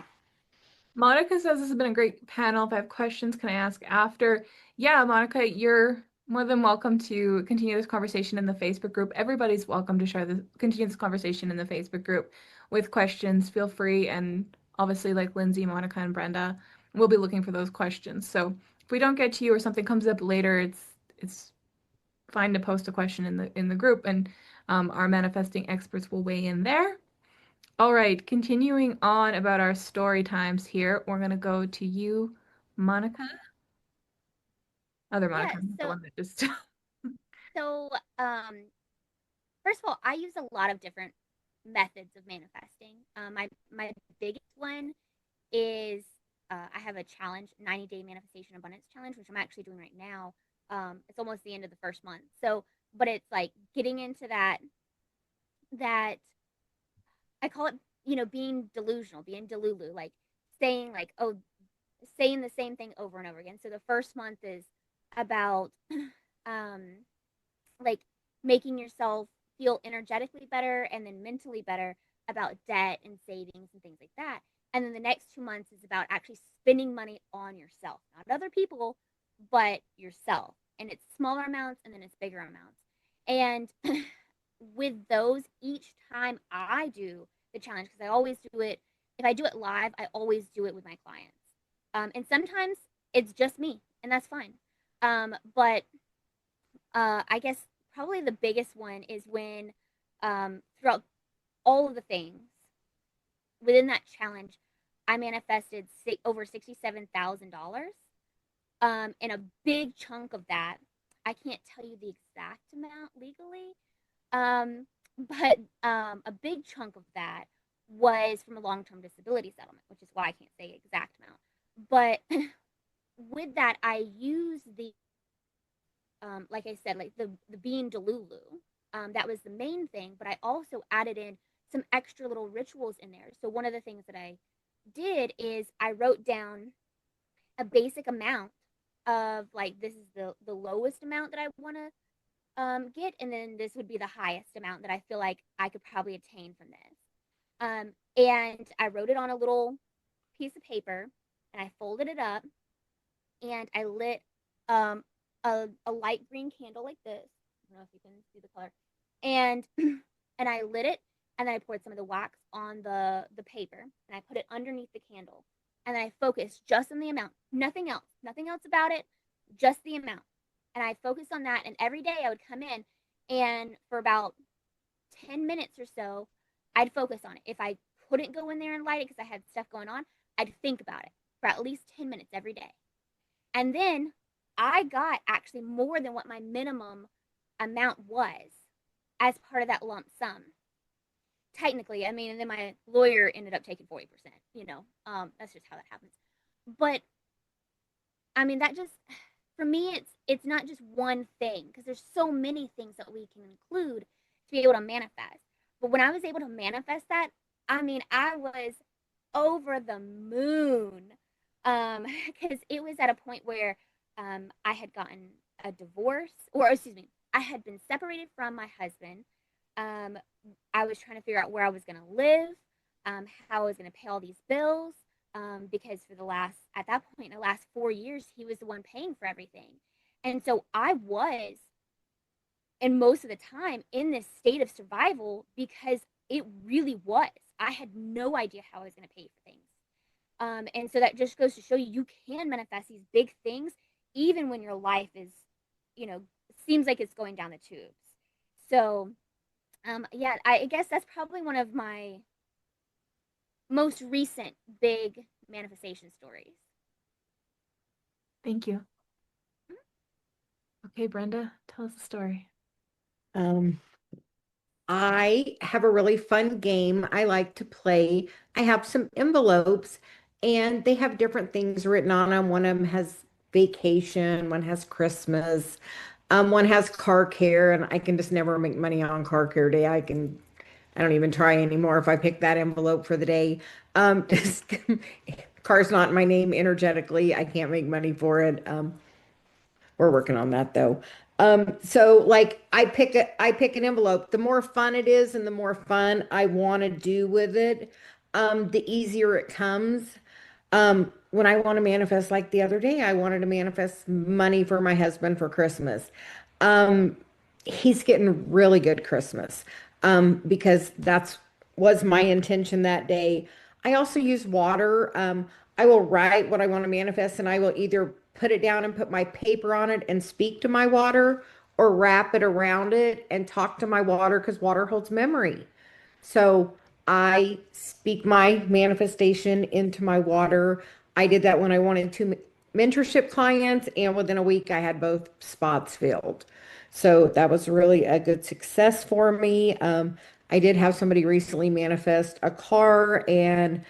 Monica says this has been a great panel. If I have questions, can I ask after? Yeah, Monica, you're more than welcome to continue this conversation in the Facebook group. Everybody's welcome to continue this conversation in the Facebook group with questions. Feel free, and obviously, like Lindsay, Monica, and Brenda, we'll be looking for those questions. So if we don't get to you or something comes up later, it's fine to post a question in the group, and our manifesting experts will weigh in there. All right, continuing on about our story times here, we're gonna go to you, Monica. Other
Yeah,
Monica, the
so
one that just
so first of all, I use a lot of different methods of manifesting. My biggest one is I have a challenge, 90-day manifestation abundance challenge, which I'm actually doing right now. It's almost the end of the first month. So, but it's like getting into that I call it, being delusional, being delulu, like saying like, oh, saying the same thing over and over again. So the first month is about um like making yourself feel energetically better and then mentally better about debt and savings and things like that. And then the next 2 months is about actually spending money on yourself, not other people, but yourself. And it's smaller amounts and then it's bigger amounts. And with those, each time I do the challenge, because I always do it, if I do it live, I always do it with my clients. And sometimes it's just me, and that's fine. But I guess probably the biggest one is when throughout all of the things within that challenge, I manifested over $67,000. And a big chunk of that, I can't tell you the exact amount legally, um, but a big chunk of that was from a long-term disability settlement, which is why I can't say exact amount. But with that, I use the like I said, like the being delulu. That was the main thing, but I also added in some extra little rituals in there. So one of the things that I did is I wrote down a basic amount of like this is the lowest amount that I want to get, and then this would be the highest amount that I feel like I could probably obtain from this. And I wrote it on a little piece of paper, and I folded it up, and I lit um, a light green candle like this. I don't know if you can see the color, and and I lit it, and then I poured some of the wax on the paper, and I put it underneath the candle, and I focused just on the amount, nothing else about it, just the amount. And I focused on that, and every day I would come in, and for about 10 minutes or so, I'd focus on it. If I couldn't go in there and light it because I had stuff going on, I'd think about it for at least 10 minutes every day. And then I got actually more than what my minimum amount was. as part of that lump sum. Technically, I mean, and then my lawyer ended up taking 40%, that's just how that happens. But I mean, that just for me, it's not just one thing because there's so many things that we can include to be able to manifest. But when I was able to manifest that, I mean, I was over the moon. Because it was at a point where I had gotten a divorce, or excuse me, I had been separated from my husband. Um, I was trying to figure out where I was going to live, how I was going to pay all these bills, because for the last, at that point, in the last 4 years, he was the one paying for everything. And so I was, and most of the time, in this state of survival because it really was. I had no idea how I was going to pay for things. And so that just goes to show you you can manifest these big things even when your life is, seems like it's going down the tubes. So, yeah, I guess that's probably one of my most recent big manifestation stories.
Thank you. Okay, Brenda, tell us the story.
Um, I have a really fun game I like to play. I have some envelopes and they have different things written on them. One of them has vacation, one has Christmas, one has car care, and I can just never make money on car care day. I don't even try anymore if I pick that envelope for the day. Just car's not my name energetically. I can't make money for it. We're working on that though. So like I pick an envelope. The more fun it is and the more fun I want to do with it, the easier it comes. When I want to manifest, like the other day, I wanted to manifest money for my husband for Christmas. Um, he's getting really good Christmas, because that's was my intention that day. I also use water. I will write what I want to manifest, and I will either put it down and put my paper on it and speak to my water, or wrap it around it and talk to my water because water holds memory. So I speak my manifestation into my water. I did that when I wanted two mentorship clients, and within a week, I had both spots filled. So that was really a good success for me. I did have somebody recently manifest a car, and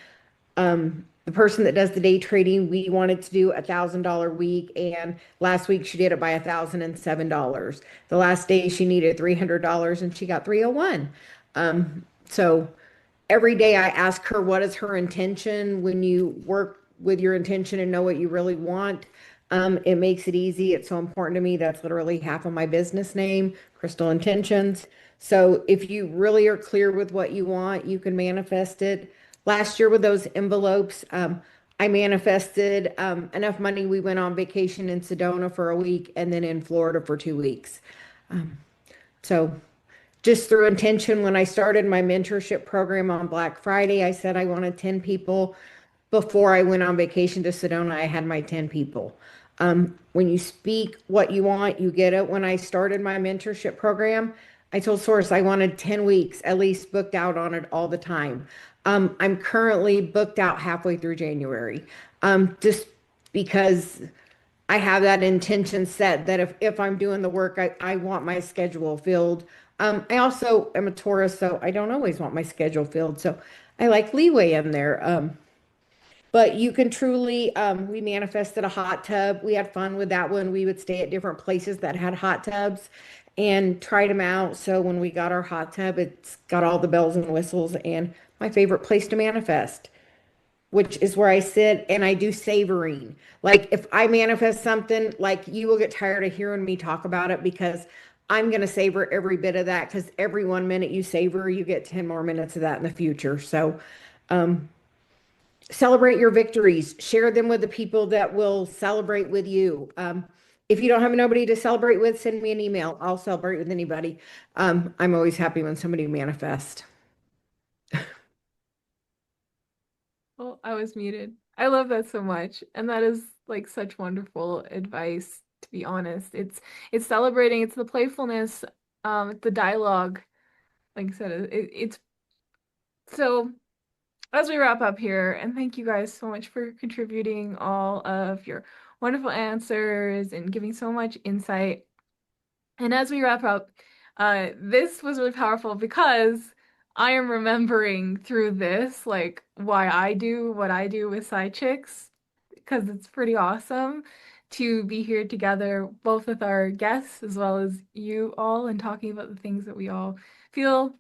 the person that does the day trading, we wanted to do $1,000 week, and last week she did it by $1,007. The last day she needed $300 and she got 301. So every day I ask her what is her intention. When you work with your intention and know what you really want, it makes it easy. It's so important to me. That's literally half of my business name, Crystal Intentions. So if you really are clear with what you want, you can manifest it. Last year with those envelopes, I manifested enough money. We went on vacation in Sedona for a week and then in Florida for 2 weeks. So just through intention, when I started my mentorship program on Black Friday, I said I wanted 10 people. Before I went on vacation to Sedona, I had my 10 people. When you speak what you want, you get it. When I started my mentorship program, I told Source I wanted 10 weeks at least booked out on it all the time. I'm currently booked out halfway through January, just because I have that intention set that if I'm doing the work, I want my schedule filled. I also am a Taurus, so I don't always want my schedule filled. So I like leeway in there. But you can truly, we manifested a hot tub. We had fun with that one. We would stay at different places that had hot tubs and tried them out. So when we got our hot tub, it's got all the bells and whistles, and my favorite place to manifest, which is where I sit and I do savoring. Like if I manifest something, like you will get tired of hearing me talk about it because I'm going to savor every bit of that, because every 1 minute you savor, you get 10 more minutes of that in the future. So, celebrate your victories, share them with the people that will celebrate with you. If you don't have nobody to celebrate with, send me an email. I'll celebrate with anybody. I'm always happy when somebody manifests.
Oh, I was muted. I love that so much. And that is like such wonderful advice, to be honest. It's celebrating, it's the playfulness, the dialogue. Like I said, it's so as we wrap up here, and thank you guys so much for contributing all of your wonderful answers and giving so much insight. And as we wrap up, This was really powerful because I am remembering through this, like, why I do what I do with Side Chicks, because it's pretty awesome to be here together, both with our guests as well as you all, and talking about the things that we all feel,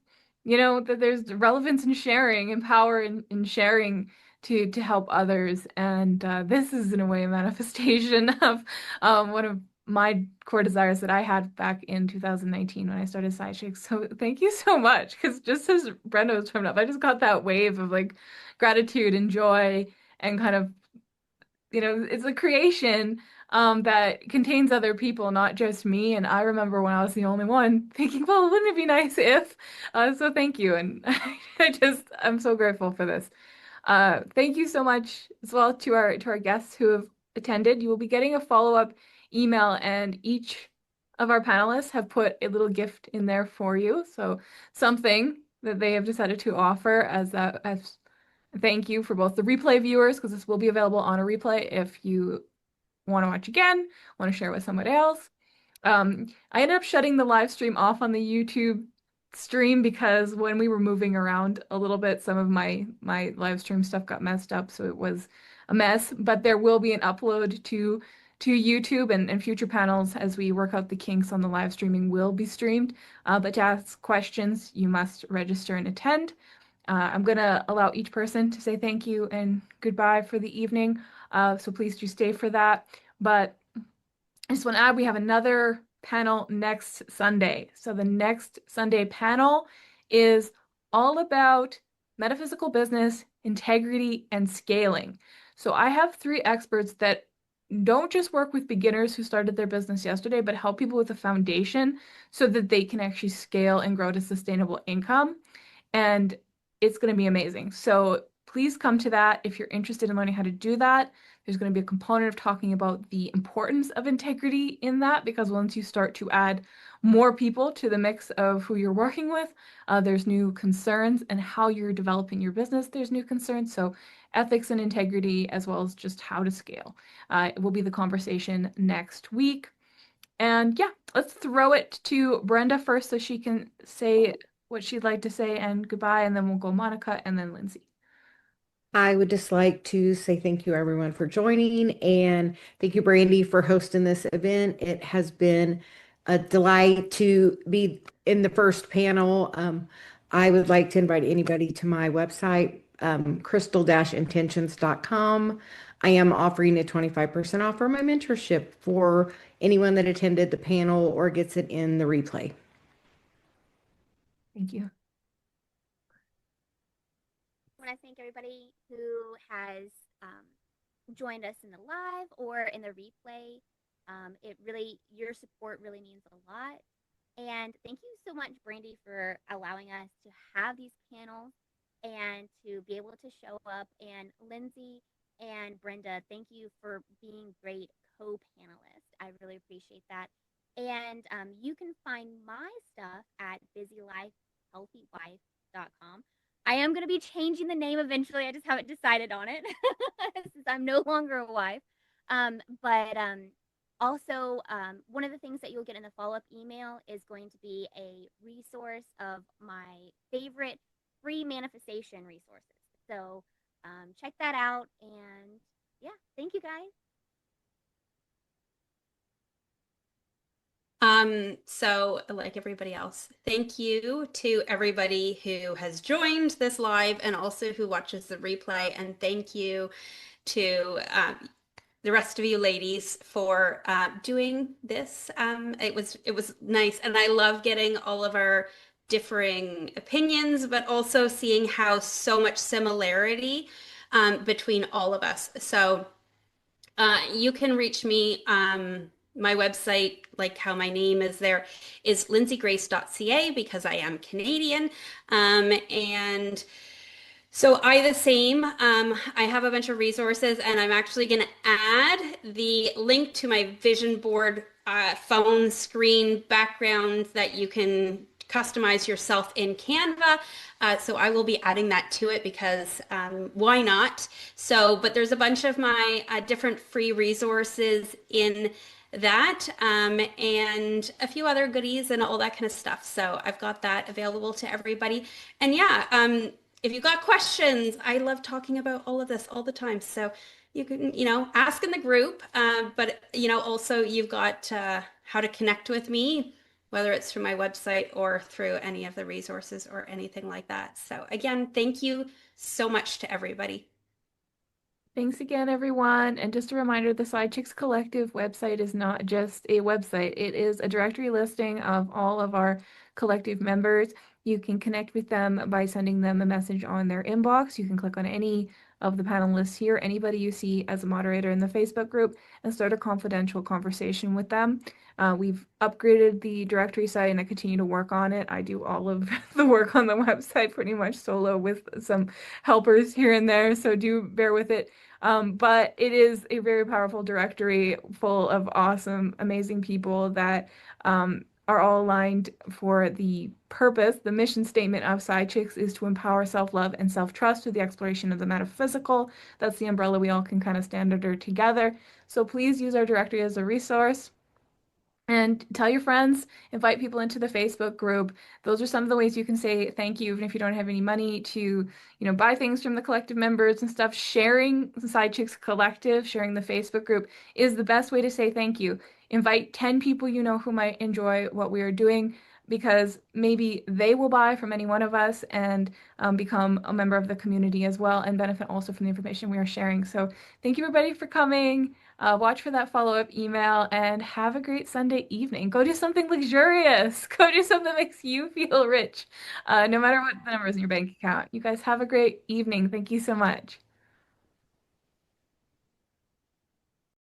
that there's relevance in sharing and power in sharing to help others. And this is, in a way, a manifestation of one of my core desires that I had back in 2019 when I started SciChicks. So thank you so much, because just as Brenda was coming up, I just got that wave of like gratitude and joy and kind of, it's a creation that contains other people, not just me. And I remember when I was the only one thinking, well, wouldn't it be nice if? So thank you. And I'm so grateful for this. Thank you so much as well to our guests who have attended. You will be getting a follow-up email, and each of our panelists have put a little gift in there for you. So something that they have decided to offer as thank you for both the replay viewers, because this will be available on a replay if you want to watch again, want to share with somebody else. I ended up shutting the live stream off on the YouTube stream because when we were moving around a little bit, some of my live stream stuff got messed up, so it was a mess. But there will be an upload to YouTube, and future panels as we work out the kinks on the live streaming will be streamed. But to ask questions, you must register and attend. I'm going to allow each person to say thank you and goodbye for the evening. So please do stay for that. But I just want to add, we have another panel next Sunday. So the next Sunday panel is all about metaphysical business, integrity, and scaling. So I have three experts that don't just work with beginners who started their business yesterday, but help people with a foundation so that they can actually scale and grow to sustainable income. And it's going to be amazing. So please come to that if you're interested in learning how to do that. There's going to be a component of talking about the importance of integrity in that, because once you start to add more people to the mix of who you're working with, there's new concerns, and how you're developing your business, there's new concerns. So ethics and integrity, as well as just how to scale, will be the conversation next week. And yeah, let's throw it to Brenda first so she can say what she'd like to say and goodbye, and then we'll go Monica and then Lindsay.
I would just like to say thank you, everyone, for joining, and thank you, Brandy, for hosting this event. It has been a delight to be in the first panel. I would like to invite anybody to my website, crystal-intentions.com. I am offering a 25% off for my mentorship for anyone that attended the panel or gets it in the replay.
Thank you.
I want to thank everybody who has joined us in the live or in the replay. Your support really means a lot. And thank you so much, Brandy, for allowing us to have these panels and to be able to show up. And Lindsay and Brenda, thank you for being great co-panelists. I really appreciate that. And you can find my stuff at busylifehealthywife.com. I am going to be changing the name eventually. I just haven't decided on it since I'm no longer a wife. Also, one of the things that you'll get in the follow-up email is going to be a resource of my favorite free manifestation resources. So check that out. And yeah, thank you guys.
So like everybody else, thank you to everybody who has joined this live and also who watches the replay. And thank you to the rest of you ladies for doing this. It was nice. And I love getting all of our differing opinions, but also seeing how so much similarity between all of us. So you can reach me. My website, like how my name is there, is lindsaygrace.ca because I am Canadian. And so the same. I have a bunch of resources, and I'm actually going to add the link to my vision board phone screen background that you can customize yourself in Canva. So I will be adding that to it because why not? So, but there's a bunch of my different free resources in that, and a few other goodies and all that kind of stuff. So I've got that available to everybody. And yeah, if you've got questions, I love talking about all of this all the time. So you can, ask in the group, but, also you've got how to connect with me, whether it's through my website or through any of the resources or anything like that. So again, thank you so much to everybody.
Thanks again, everyone. And just a reminder, the PsyChicks Collective website is not just a website. It is a directory listing of all of our collective members. You can connect with them by sending them a message on their inbox. You can click on any of the panelists here, anybody you see as a moderator in the Facebook group, and start a confidential conversation with them. We've upgraded the directory site and I continue to work on it. I do all of the work on the website pretty much solo with some helpers here and there, so do bear with it. But it is a very powerful directory full of awesome, amazing people that are all aligned for the purpose. The mission statement of PsyChicks is to empower self-love and self-trust through the exploration of the metaphysical. That's the umbrella we all can kind of stand under together. So please use our directory as a resource. And tell your friends, invite people into the Facebook group. Those are some of the ways you can say thank you, even if you don't have any money to, buy things from the collective members and stuff. Sharing the Side Chicks Collective, sharing the Facebook group is the best way to say thank you. Invite 10 people you know who might enjoy what we are doing because maybe they will buy from any one of us and become a member of the community as well and benefit also from the information we are sharing. So thank you everybody for coming. Watch for that follow-up email and have a great Sunday evening. Go do something luxurious. Go do something that makes you feel rich, no matter what the numbers in your bank account. You guys have a great evening. Thank you so much.